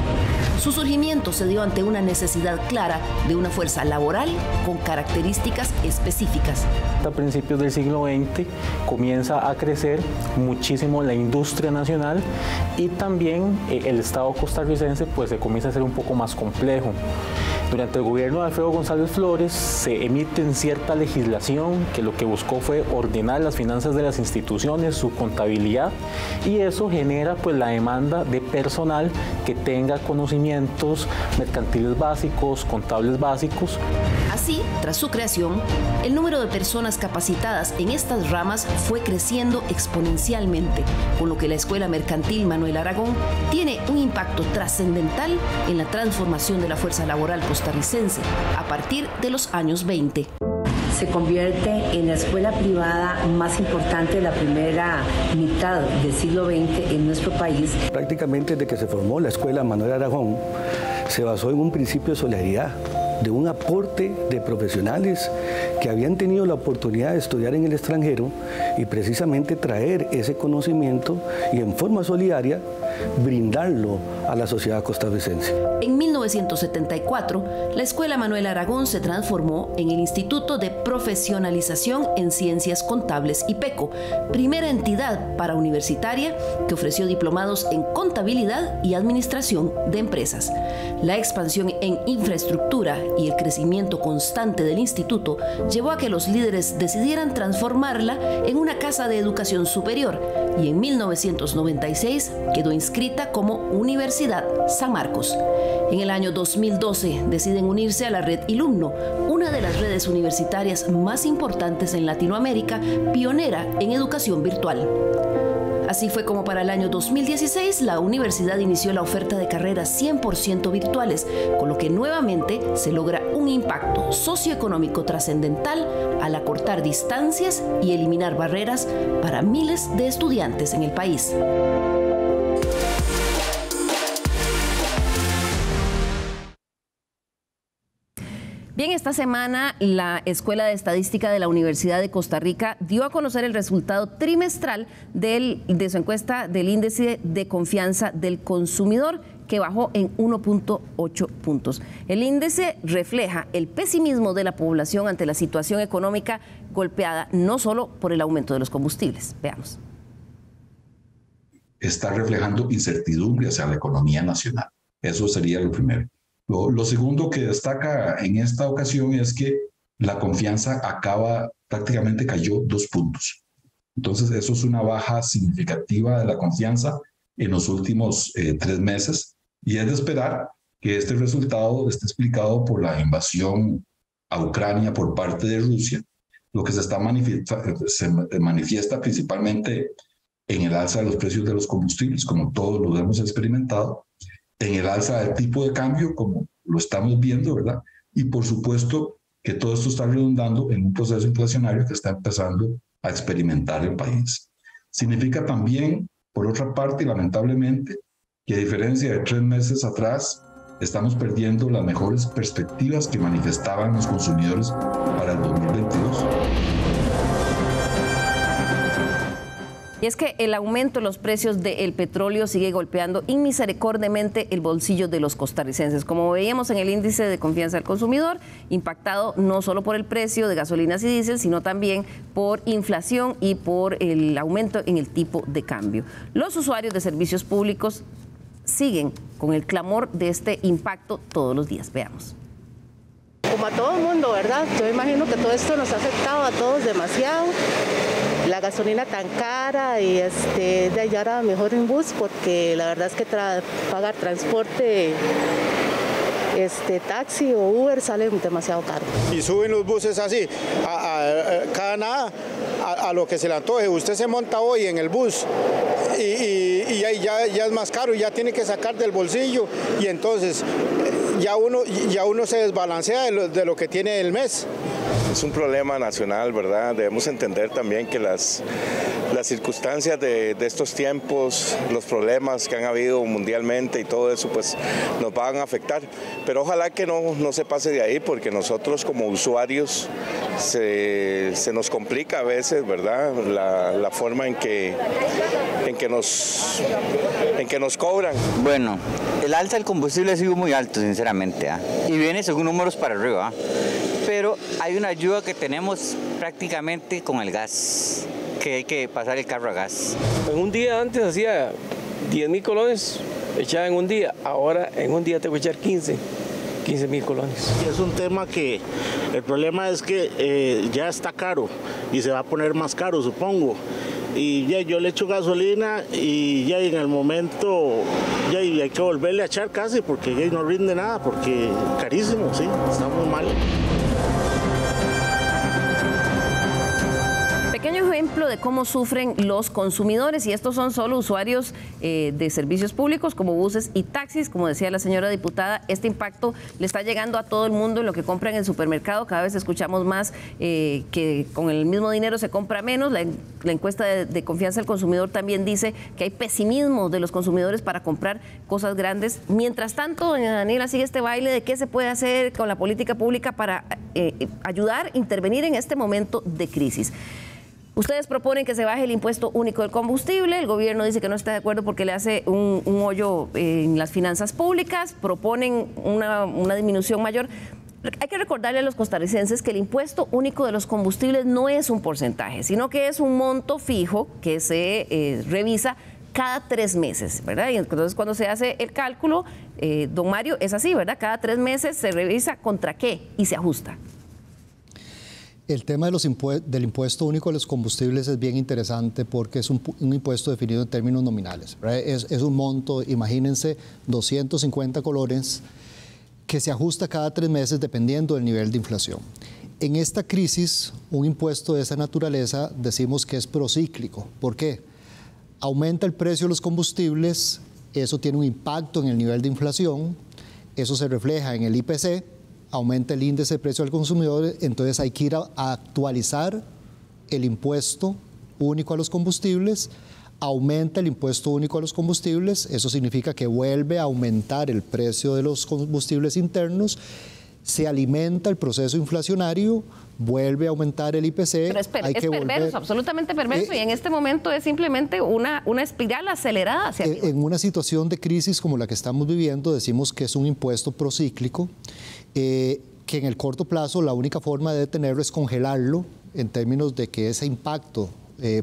Su surgimiento se dio ante una necesidad clara de una fuerza laboral con características específicas. A principios del siglo XX comienza a crecer muchísimo la industria nacional y también el Estado costarricense pues se comienza a ser un poco más complejo. Durante el gobierno de Alfredo González Flores se emite cierta legislación que lo que buscó fue ordenar las finanzas de las instituciones, su contabilidad, y eso genera pues la demanda de personal que tenga conocimientos mercantiles básicos, contables básicos. Así, tras su creación, el número de personas capacitadas en estas ramas fue creciendo exponencialmente, con lo que la Escuela Mercantil Manuel Aragón tiene un impacto trascendental en la transformación de la fuerza laboral costarricense a partir de los años 20. se convierte en la escuela privada más importante de la primera mitad del siglo XX en nuestro país. Prácticamente desde que se formó la escuela Manuel Aragón, se basó en un principio de solidaridad, de un aporte de profesionales que habían tenido la oportunidad de estudiar en el extranjero y precisamente traer ese conocimiento y en forma solidaria brindarlo a la sociedad costarricense. En 1974, la Escuela Manuel Aragón se transformó en el Instituto de Profesionalización en Ciencias Contables IPECO, primera entidad parauniversitaria que ofreció diplomados en contabilidad y administración de empresas. La expansión en infraestructura y el crecimiento constante del instituto llevó a que los líderes decidieran transformarla en una casa de educación superior y en 1996 quedó inscrita como Universidad San Marcos. En el año 2012 deciden unirse a la red Ilumno, una de las redes universitarias más importantes en Latinoamérica, pionera en educación virtual. Así fue como para el año 2016 la universidad inició la oferta de carreras 100% virtuales, con lo que nuevamente se logra un impacto socioeconómico trascendental al acortar distancias y eliminar barreras para miles de estudiantes en el país. Bien, esta semana la Escuela de Estadística de la Universidad de Costa Rica dio a conocer el resultado trimestral de su encuesta del índice de confianza del consumidor, que bajó en 1.8 puntos. El índice refleja el pesimismo de la población ante la situación económica golpeada no solo por el aumento de los combustibles. Veamos. Está reflejando incertidumbre hacia la economía nacional. Eso sería lo primero. Lo segundo que destaca en esta ocasión es que la confianza prácticamente cayó 2 puntos. Entonces, eso es una baja significativa de la confianza en los últimos 3 meses. Y es de esperar que este resultado esté explicado por la invasión a Ucrania por parte de Rusia, lo que se manifiesta principalmente en el alza de los precios de los combustibles, como todos lo hemos experimentado, en el alza del tipo de cambio, como lo estamos viendo, ¿verdad? Y por supuesto que todo esto está redundando en un proceso inflacionario que está empezando a experimentar el país. Significa también, por otra parte, lamentablemente, que a diferencia de 3 meses atrás, estamos perdiendo las mejores perspectivas que manifestaban los consumidores para el 2022. Y es que el aumento en los precios del petróleo sigue golpeando inmisericordiamente el bolsillo de los costarricenses. Como veíamos en el índice de confianza del consumidor, impactado no solo por el precio de gasolinas y diésel, sino también por inflación y por el aumento en el tipo de cambio. Los usuarios de servicios públicos siguen con el clamor de este impacto todos los días. Veamos. Como a todo el mundo, ¿verdad? Yo imagino que todo esto nos ha afectado a todos demasiado. La gasolina tan cara y de ahora mejor en bus, porque la verdad es que pagar transporte, taxi o Uber sale demasiado caro. Y suben los buses así, cada nada, a lo que se le antoje. Usted se monta hoy en el bus y ya es más caro, ya tiene que sacar del bolsillo y entonces ya uno se desbalancea de lo que tiene el mes. Es un problema nacional, ¿verdad? Debemos entender también que las circunstancias de estos tiempos, los problemas que han habido mundialmente y todo eso, pues nos van a afectar. Pero ojalá que no se pase de ahí, porque nosotros como usuarios se nos complica a veces, ¿verdad? La forma en que nos cobran. Bueno, el alza del combustible ha sido muy alto, sinceramente, y viene según números para arriba, pero hay una ayuda que tenemos prácticamente con el gas, que hay que pasar el carro a gas. En un día antes hacía 10.000 colones, echaba en un día, ahora en un día tengo que echar 15.000 colones. Es un tema que el problema es que ya está caro y se va a poner más caro, supongo. Y ya yo le echo gasolina y ya en el momento ya hay que volverle a echar casi porque ya no rinde nada, porque carísimo, sí, está muy mal. Pequeño ejemplo de cómo sufren los consumidores, y estos son solo usuarios de servicios públicos como buses y taxis. Como decía la señora diputada, este impacto le está llegando a todo el mundo en lo que compran en el supermercado. Cada vez escuchamos más que con el mismo dinero se compra menos. La encuesta de confianza del consumidor también dice que hay pesimismo de los consumidores para comprar cosas grandes. Mientras tanto, doña Daniela, sigue este baile de qué se puede hacer con la política pública para ayudar, intervenir en este momento de crisis. Ustedes proponen que se baje el impuesto único del combustible, el gobierno dice que no está de acuerdo porque le hace un hoyo en las finanzas públicas, proponen una disminución mayor. Hay que recordarle a los costarricenses que el impuesto único de los combustibles no es un porcentaje, sino que es un monto fijo que se revisa cada 3 meses, ¿verdad? Y entonces cuando se hace el cálculo, don Mario, es así, ¿verdad? Cada 3 meses se revisa contra qué y se ajusta. El tema del impuesto único a los combustibles es bien interesante porque es un impuesto definido en términos nominales, ¿verdad? Es un monto, imagínense, 250 colones que se ajusta cada 3 meses dependiendo del nivel de inflación. En esta crisis, un impuesto de esa naturaleza decimos que es procíclico. ¿Por qué? Aumenta el precio de los combustibles, eso tiene un impacto en el nivel de inflación, eso se refleja en el IPC, aumenta el índice de precio al consumidor, entonces hay que ir a actualizar el impuesto único a los combustibles, aumenta el impuesto único a los combustibles, eso significa que vuelve a aumentar el precio de los combustibles internos, se alimenta el proceso inflacionario, vuelve a aumentar el IPC. Pero es perverso, absolutamente perverso, y en este momento es simplemente una espiral acelerada hacia arriba. En una situación de crisis como la que estamos viviendo, decimos que es un impuesto procíclico, que en el corto plazo la única forma de detenerlo es congelarlo, en términos de que ese impacto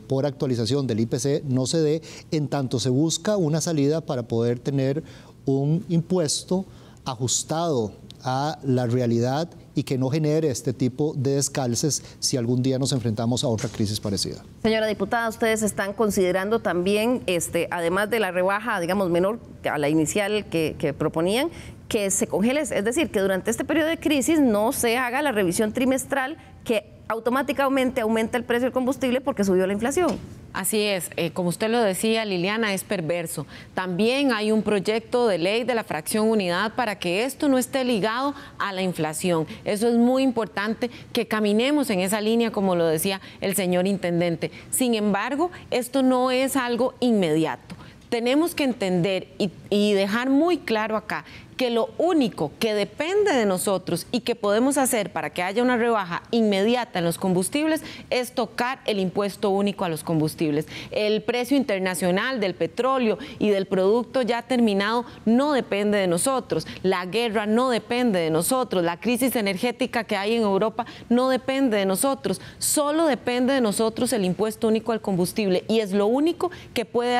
por actualización del IPC no se dé, en tanto se busca una salida para poder tener un impuesto ajustado a la realidad y que no genere este tipo de descalces si algún día nos enfrentamos a otra crisis parecida. Señora diputada, ustedes están considerando también, además de la rebaja, digamos, menor a la inicial que proponían, que se congele, es decir, que durante este periodo de crisis no se haga la revisión trimestral que automáticamente aumenta el precio del combustible porque subió la inflación. Así es, como usted lo decía, Liliana, es perverso. También hay un proyecto de ley de la fracción unidad para que esto no esté ligado a la inflación. Eso es muy importante, que caminemos en esa línea, como lo decía el señor intendente. Sin embargo, esto no es algo inmediato. Tenemos que entender y dejar muy claro acá que lo único que depende de nosotros y que podemos hacer para que haya una rebaja inmediata en los combustibles es tocar el impuesto único a los combustibles. El precio internacional del petróleo y del producto ya terminado no depende de nosotros. La guerra no depende de nosotros. La crisis energética que hay en Europa no depende de nosotros. Solo depende de nosotros el impuesto único al combustible, y es lo único que puede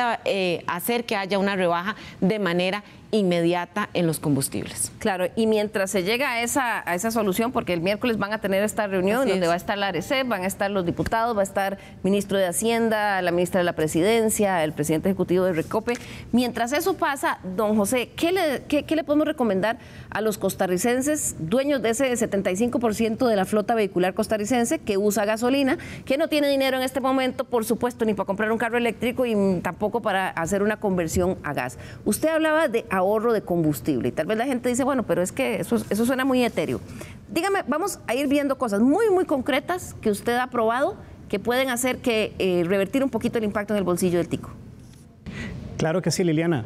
hacer que haya una rebaja de manera inmediata en los combustibles. Claro, y mientras se llega a esa solución, porque el miércoles van a tener esta reunión donde va a estar la ARECEP, van a estar los diputados, va a estar el ministro de Hacienda, la ministra de la Presidencia, el presidente ejecutivo de Recope. Mientras eso pasa, don José, ¿qué le podemos recomendar a los costarricenses, dueños de ese 75% de la flota vehicular costarricense que usa gasolina, que no tiene dinero en este momento, por supuesto, ni para comprar un carro eléctrico y tampoco para hacer una conversión a gas? Usted hablaba de ahorro de combustible y tal vez la gente dice, bueno, pero es que eso suena muy etéreo. Dígame, vamos a ir viendo cosas muy, muy concretas que usted ha probado que pueden hacer que revertir un poquito el impacto en el bolsillo del tico. Claro que sí, Liliana.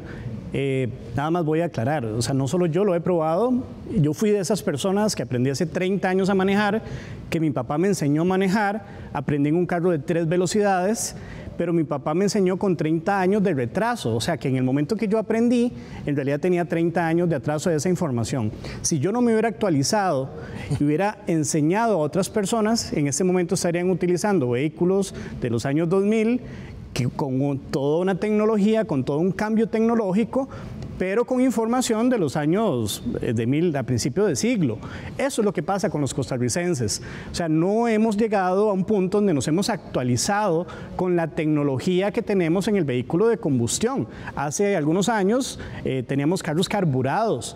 Nada más voy a aclarar, o sea, no solo yo lo he probado, yo fui de esas personas que aprendí hace 30 años a manejar, que mi papá me enseñó a manejar, aprendí en un carro de 3 velocidades, pero mi papá me enseñó con 30 años de retraso, o sea que en el momento que yo aprendí, en realidad tenía 30 años de atraso de esa información. Si yo no me hubiera actualizado y hubiera enseñado a otras personas, en ese momento estarían utilizando vehículos de los años 2000, que con toda una tecnología, con todo un cambio tecnológico, pero con información de los años a principios de siglo. Eso es lo que pasa con los costarricenses. O sea, no hemos llegado a un punto donde nos hemos actualizado con la tecnología que tenemos en el vehículo de combustión. Hace algunos años teníamos carros carburados.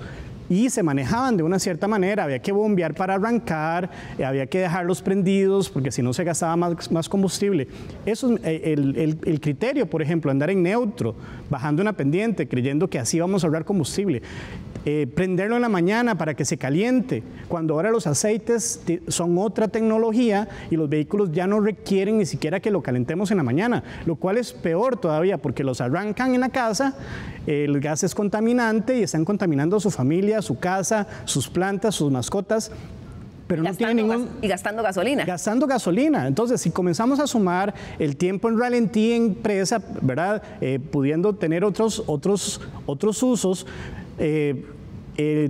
y se manejaban de una cierta manera, había que bombear para arrancar, había que dejarlos prendidos porque si no se gastaba más combustible. Eso es el criterio, por ejemplo, andar en neutro, bajando una pendiente, creyendo que así vamos a ahorrar combustible. Prenderlo en la mañana para que se caliente, cuando ahora los aceites son otra tecnología y los vehículos ya no requieren ni siquiera que lo calentemos en la mañana, lo cual es peor todavía porque los arrancan en la casa, el gas es contaminante y están contaminando a su familia, su casa, sus plantas, sus mascotas. Pero no tiene ningún... Y gastando gasolina. Gastando gasolina. Entonces, si comenzamos a sumar el tiempo en ralentí en presa, ¿verdad? Pudiendo tener otros usos,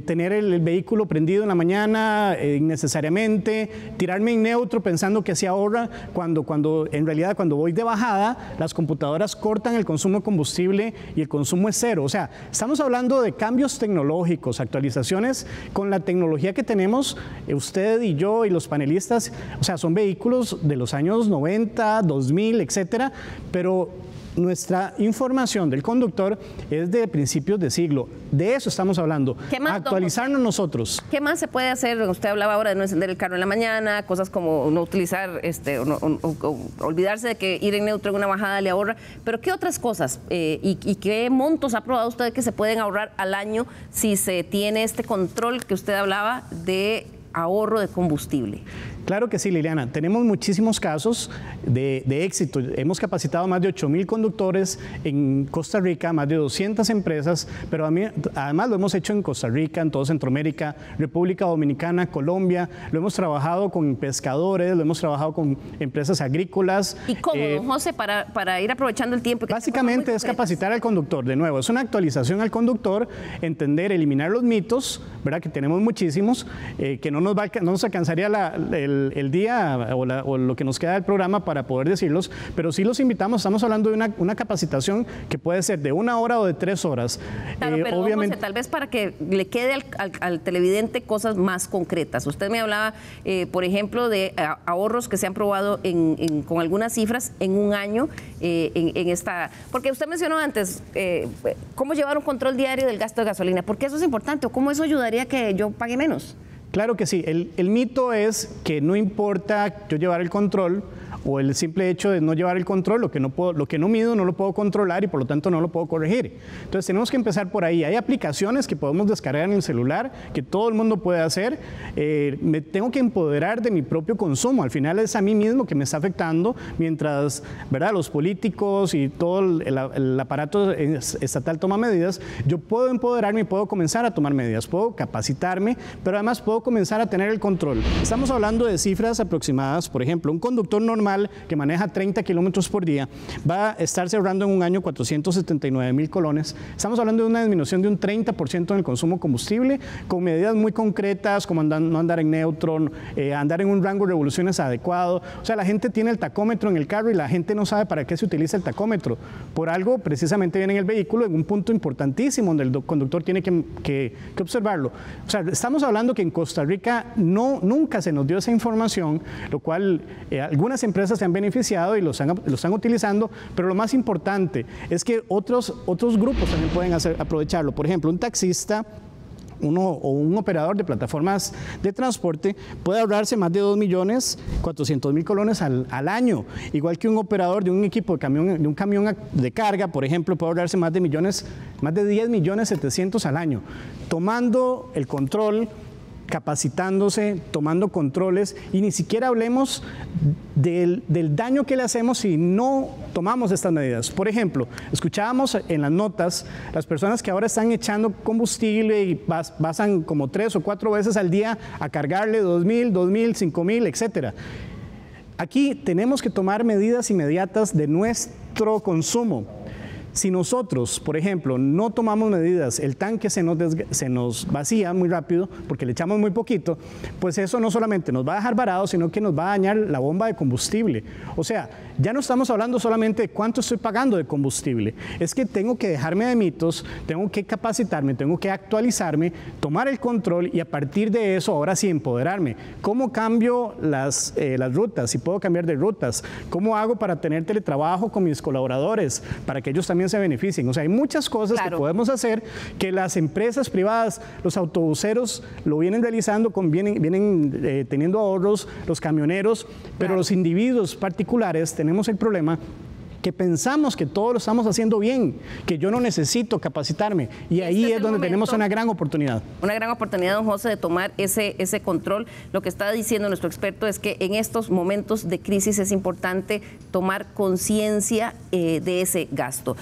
tener el vehículo prendido en la mañana innecesariamente, tirarme en neutro pensando que se ahorra, cuando en realidad cuando voy de bajada, las computadoras cortan el consumo de combustible y el consumo es cero. O sea, estamos hablando de cambios tecnológicos, actualizaciones con la tecnología que tenemos, usted y yo y los panelistas, o sea, son vehículos de los años 90, 2000, etcétera, pero nuestra información del conductor es de principios de siglo. De eso estamos hablando. Actualizarnos nosotros. ¿Qué más se puede hacer? Usted hablaba ahora de no encender el carro en la mañana, cosas como no utilizar, o olvidarse de que ir en neutro en una bajada le ahorra. Pero ¿qué otras cosas? ¿Y qué montos ha probado usted que se pueden ahorrar al año si se tiene este control que usted hablaba de ahorro de combustible? Claro que sí, Liliana. Tenemos muchísimos casos de éxito. Hemos capacitado más de 8,000 conductores en Costa Rica, más de 200 empresas, pero además lo hemos hecho en Costa Rica, en toda Centroamérica, República Dominicana, Colombia. Lo hemos trabajado con pescadores, lo hemos trabajado con empresas agrícolas. ¿Y cómo, don José, para ir aprovechando el tiempo? Básicamente es capacitar al conductor. De nuevo, es una actualización al conductor, entender, eliminar los mitos, ¿verdad? Que tenemos muchísimos, que no nos alcanzaría el día o lo que nos queda del programa para poder decirlos, pero sí los invitamos. Estamos hablando de una capacitación que puede ser de 1 hora o de 3 horas. Claro, pero obviamente, José, tal vez para que le quede al televidente cosas más concretas. Usted me hablaba, por ejemplo, de ahorros que se han probado con algunas cifras en un año en esta... Porque usted mencionó antes cómo llevar un control diario del gasto de gasolina. ¿Por qué eso es importante? ¿O cómo eso ayudaría a que yo pague menos? Claro que sí. El mito es que no importa yo llevar el control o el simple hecho de no llevar el control, lo que no mido no lo puedo controlar y por lo tanto no lo puedo corregir. Entonces tenemos que empezar por ahí. Hay aplicaciones que podemos descargar en el celular, que todo el mundo puede hacer. Me tengo que empoderar de mi propio consumo. Al final es a mí mismo que me está afectando, mientras, ¿verdad?, los políticos y todo el aparato estatal toma medidas. Yo puedo empoderarme y puedo comenzar a tomar medidas, puedo capacitarme, pero además puedo comenzar a tener el control. Estamos hablando de cifras aproximadas. Por ejemplo, un conductor normal que maneja 30 kilómetros por día va a estarse ahorrando en un año 479,000 colones. Estamos hablando de una disminución de un 30% en el consumo de combustible, con medidas muy concretas como no andar en neutro, andar en un rango de revoluciones adecuado. O sea, la gente tiene el tacómetro en el carro y la gente no sabe para qué se utiliza el tacómetro. Por algo, precisamente viene en el vehículo en un punto importantísimo donde el conductor tiene que observarlo. O sea, estamos hablando que en Costa Rica nunca se nos dio esa información, lo cual algunas empresas se han beneficiado y lo están utilizando, pero lo más importante es que otros grupos también pueden aprovecharlo. Por ejemplo, un taxista o un operador de plataformas de transporte puede ahorrarse más de 2,400,000 colones al año, igual que un operador de un equipo de un camión de carga, por ejemplo, puede ahorrarse más de 10,700,000 al año, tomando el control, capacitándose, tomando controles, y ni siquiera hablemos del daño que le hacemos si no tomamos estas medidas. Por ejemplo, escuchábamos en las notas las personas que ahora están echando combustible y pasan como 3 o 4 veces al día a cargarle 2,000, 5,000, etcétera. Aquí tenemos que tomar medidas inmediatas de nuestro consumo. Si nosotros, por ejemplo, no tomamos medidas, el tanque se nos vacía muy rápido porque le echamos muy poquito, pues eso no solamente nos va a dejar varados, sino que nos va a dañar la bomba de combustible. O sea, ya no estamos hablando solamente de cuánto estoy pagando de combustible, es que tengo que dejarme de mitos, tengo que capacitarme, tengo que actualizarme, tomar el control y a partir de eso, ahora sí, empoderarme. ¿Cómo cambio las rutas? Si puedo cambiar de rutas. ¿Cómo hago para tener teletrabajo con mis colaboradores? Para que ellos también también se beneficien. O sea, hay muchas cosas que podemos hacer que las empresas privadas, los autobuseros lo vienen realizando, vienen teniendo ahorros, los camioneros, pero los individuos particulares tenemos el problema que pensamos que todo lo estamos haciendo bien, que yo no necesito capacitarme, y ahí es donde tenemos una gran oportunidad. Una gran oportunidad, don José, de tomar ese control. Lo que está diciendo nuestro experto es que en estos momentos de crisis es importante tomar conciencia de ese gasto.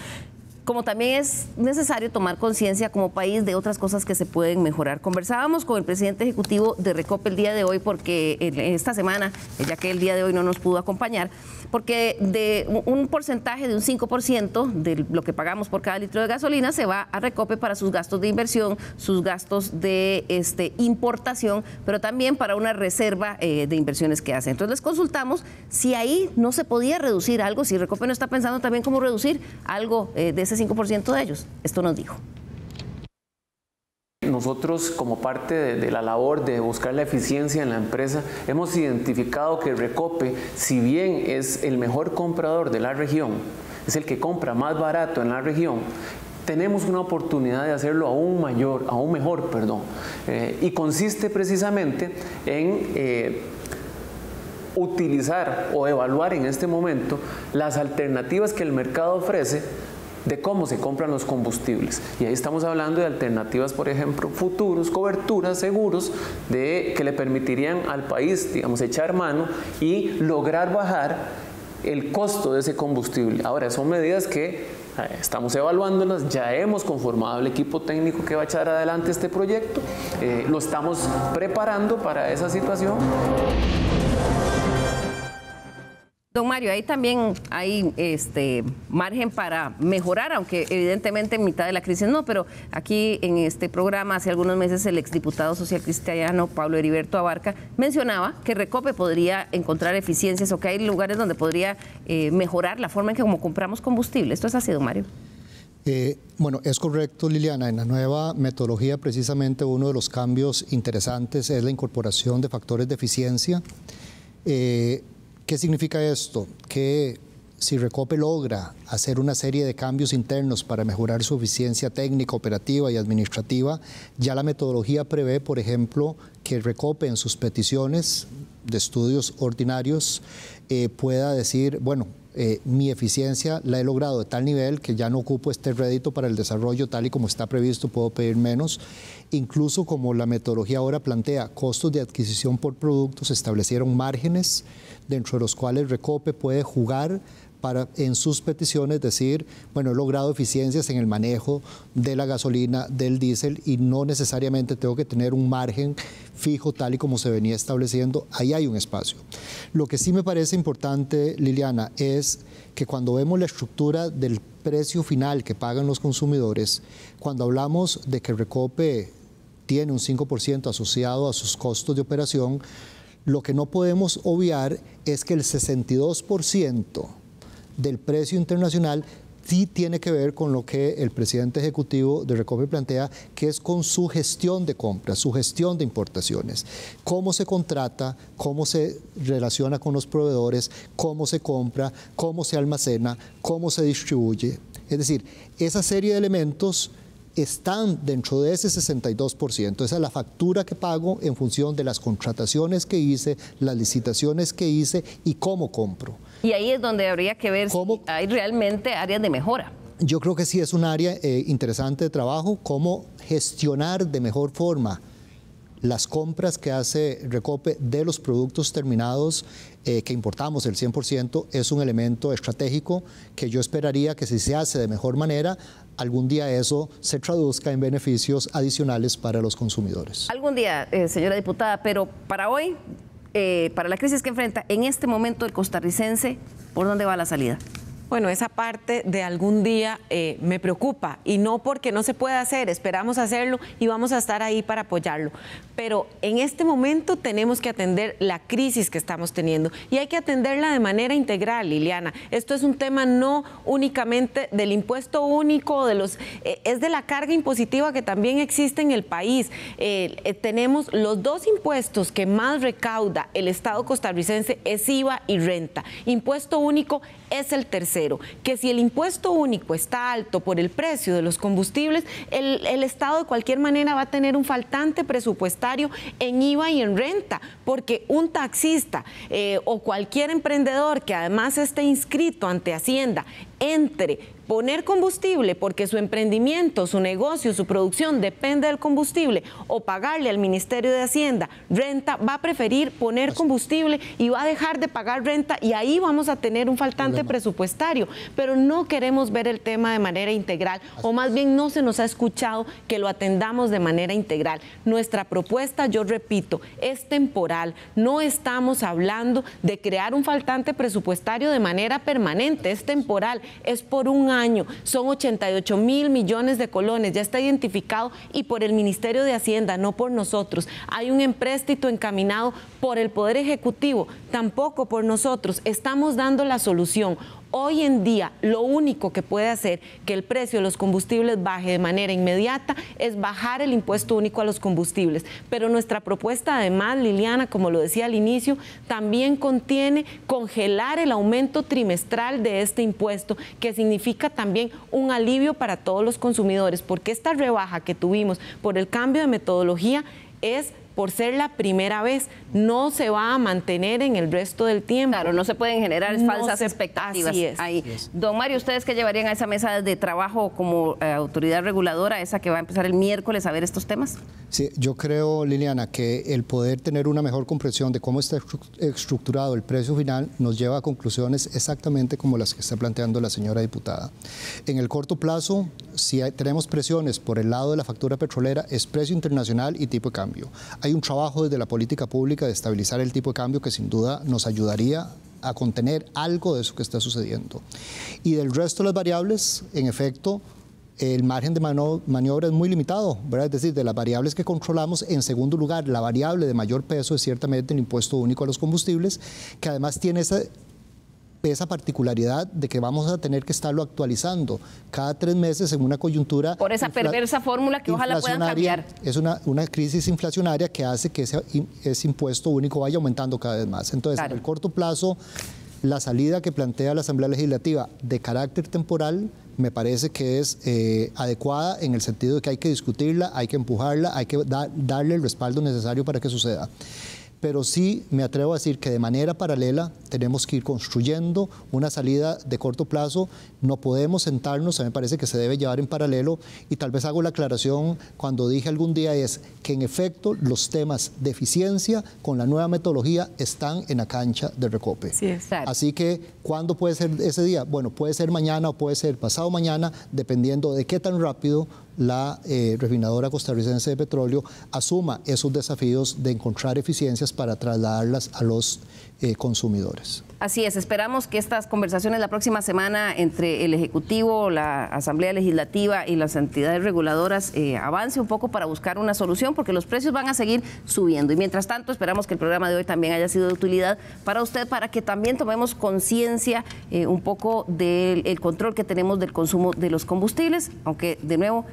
Como también es necesario tomar conciencia como país de otras cosas que se pueden mejorar. Conversábamos con el presidente ejecutivo de Recope el día de hoy, porque esta semana, ya que el día de hoy no nos pudo acompañar, porque de un porcentaje de un 5% de lo que pagamos por cada litro de gasolina se va a Recope para sus gastos de inversión, sus gastos de importación, pero también para una reserva de inversiones que hace. Entonces les consultamos si ahí no se podía reducir algo, si Recope no está pensando también cómo reducir algo de ese 5% de ellos. Esto nos dijo. Nosotros, como parte de la labor de buscar la eficiencia en la empresa, hemos identificado que Recope, si bien es el mejor comprador de la región, es el que compra más barato en la región, tenemos una oportunidad de hacerlo aún mejor, y consiste precisamente en utilizar o evaluar en este momento las alternativas que el mercado ofrece de cómo se compran los combustibles. Y ahí estamos hablando de alternativas, por ejemplo, futuros, coberturas, seguros, que le permitirían al país, digamos, echar mano y lograr bajar el costo de ese combustible. Ahora, son medidas que estamos evaluándolas, ya hemos conformado el equipo técnico que va a echar adelante este proyecto, lo estamos preparando para esa situación. Don Mario, ahí también hay margen para mejorar, aunque evidentemente en mitad de la crisis no, pero aquí en este programa hace algunos meses el exdiputado social cristiano Pablo Heriberto Abarca mencionaba que Recope podría encontrar eficiencias o que hay lugares donde podría mejorar la forma en que como compramos combustible. ¿Esto es así, don Mario? Bueno, es correcto, Liliana. En la nueva metodología, precisamente uno de los cambios interesantes es la incorporación de factores de eficiencia. ¿Qué significa esto? Que si Recope logra hacer una serie de cambios internos para mejorar su eficiencia técnica, operativa y administrativa, ya la metodología prevé, por ejemplo, que Recope en sus peticiones de estudios ordinarios pueda decir, bueno, mi eficiencia la he logrado de tal nivel que ya no ocupo este rédito para el desarrollo tal y como está previsto, puedo pedir menos. Incluso como la metodología ahora plantea costos de adquisición por producto, se establecieron márgenes dentro de los cuales Recope puede jugar para en sus peticiones decir, bueno, he logrado eficiencias en el manejo de la gasolina, del diésel y no necesariamente tengo que tener un margen fijo tal y como se venía estableciendo. Ahí hay un espacio. Lo que sí me parece importante, Liliana, es que cuando vemos la estructura del precio final que pagan los consumidores, cuando hablamos de que Recope tiene un 5% asociado a sus costos de operación, lo que no podemos obviar es que el 62% del precio internacional sí tiene que ver con lo que el presidente ejecutivo de Recope plantea, que es con su gestión de compras, su gestión de importaciones. Cómo se contrata, cómo se relaciona con los proveedores, cómo se compra, cómo se almacena, cómo se distribuye. Es decir, esa serie de elementos están dentro de ese 62%. Esa es la factura que pago en función de las contrataciones que hice, las licitaciones que hice y cómo compro. Y ahí es donde habría que ver si hay realmente áreas de mejora. Yo creo que sí es un área interesante de trabajo, cómo gestionar de mejor forma las compras que hace Recope de los productos terminados que importamos, el 100%, es un elemento estratégico que yo esperaría que si se hace de mejor manera, algún día eso se traduzca en beneficios adicionales para los consumidores. Algún día, señora diputada, pero para hoy, para la crisis que enfrenta en este momento el costarricense, ¿por dónde va la salida? Bueno, esa parte de algún día me preocupa, y no porque no se pueda hacer, esperamos hacerlo y vamos a estar ahí para apoyarlo. Pero en este momento tenemos que atender la crisis que estamos teniendo y hay que atenderla de manera integral, Liliana. Esto es un tema no únicamente del impuesto único, es de la carga impositiva que también existe en el país. Tenemos los dos impuestos que más recauda el Estado costarricense, es IVA y renta. Impuesto único es el tercero. reitero que si el impuesto único está alto por el precio de los combustibles, el Estado de cualquier manera va a tener un faltante presupuestario en IVA y en renta, porque un taxista o cualquier emprendedor que además esté inscrito ante Hacienda entre poner combustible porque su emprendimiento, su negocio, su producción depende del combustible, o pagarle al Ministerio de Hacienda renta, va a preferir poner combustible y va a dejar de pagar renta, y ahí vamos a tener un faltante presupuestario. Pero no queremos ver el tema de manera integral, o más bien no se nos ha escuchado que lo atendamos de manera integral. Nuestra propuesta, yo repito, es temporal. No estamos hablando de crear un faltante presupuestario de manera permanente, es temporal, es por un año, son 88.000 millones de colones, ya está identificado, y por el Ministerio de Hacienda, no por nosotros. Hay un empréstito encaminado por el Poder Ejecutivo, tampoco por nosotros. Estamos dando la solución. Hoy en día, lo único que puede hacer que el precio de los combustibles baje de manera inmediata es bajar el impuesto único a los combustibles. Pero nuestra propuesta, además, Liliana, como lo decía al inicio, también contiene congelar el aumento trimestral de este impuesto, que significa también un alivio para todos los consumidores, porque esta rebaja que tuvimos por el cambio de metodología es por ser la primera vez, no se va a mantener en el resto del tiempo. Claro, no se pueden generar falsas expectativas. Así es. Ahí. Don Mario, ¿ustedes qué llevarían a esa mesa de trabajo como autoridad reguladora, esa que va a empezar el miércoles a ver estos temas? Sí, yo creo, Liliana, que el poder tener una mejor comprensión de cómo está estructurado el precio final nos lleva a conclusiones exactamente como las que está planteando la señora diputada. En el corto plazo, si tenemos presiones por el lado de la factura petrolera, es precio internacional y tipo de cambio. Hay un trabajo desde la política pública de estabilizar el tipo de cambio que sin duda nos ayudaría a contener algo de eso que está sucediendo. Y del resto de las variables, en efecto, el margen de maniobra es muy limitado, ¿verdad? Es decir, de las variables que controlamos, en segundo lugar, la variable de mayor peso es ciertamente el impuesto único a los combustibles, que además tiene esa particularidad de que vamos a tener que estarlo actualizando cada 3 meses en una coyuntura. Por esa perversa fórmula que ojalá puedan cambiar. Es una crisis inflacionaria que hace que ese impuesto único vaya aumentando cada vez más. Entonces, claro, en el corto plazo, la salida que plantea la Asamblea Legislativa de carácter temporal me parece que es adecuada, en el sentido de que hay que discutirla, hay que empujarla, hay que darle el respaldo necesario para que suceda. Pero sí me atrevo a decir que de manera paralela tenemos que ir construyendo una salida de corto plazo. No podemos sentarnos, a mí me parece que se debe llevar en paralelo, y tal vez hago la aclaración cuando dije algún día, es que en efecto los temas de eficiencia con la nueva metodología están en la cancha de Recope. Sí, exacto. Así que, ¿cuándo puede ser ese día? Bueno, puede ser mañana o puede ser pasado mañana, dependiendo de qué tan rápido la refinadora costarricense de petróleo asuma esos desafíos de encontrar eficiencias para trasladarlas a los consumidores. Así es, esperamos que estas conversaciones la próxima semana entre el Ejecutivo, la Asamblea Legislativa y las entidades reguladoras avance un poco para buscar una solución, porque los precios van a seguir subiendo. Y mientras tanto, esperamos que el programa de hoy también haya sido de utilidad para usted, para que también tomemos conciencia un poco del control que tenemos del consumo de los combustibles, aunque de nuevo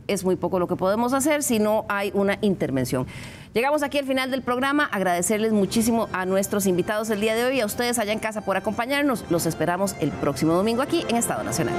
es muy poco lo que podemos hacer si no hay una intervención. Llegamos aquí al final del programa. Agradecerles muchísimo a nuestros invitados el día de hoy y a ustedes allá en casa por acompañarnos. Los esperamos el próximo domingo aquí en Estado Nacional.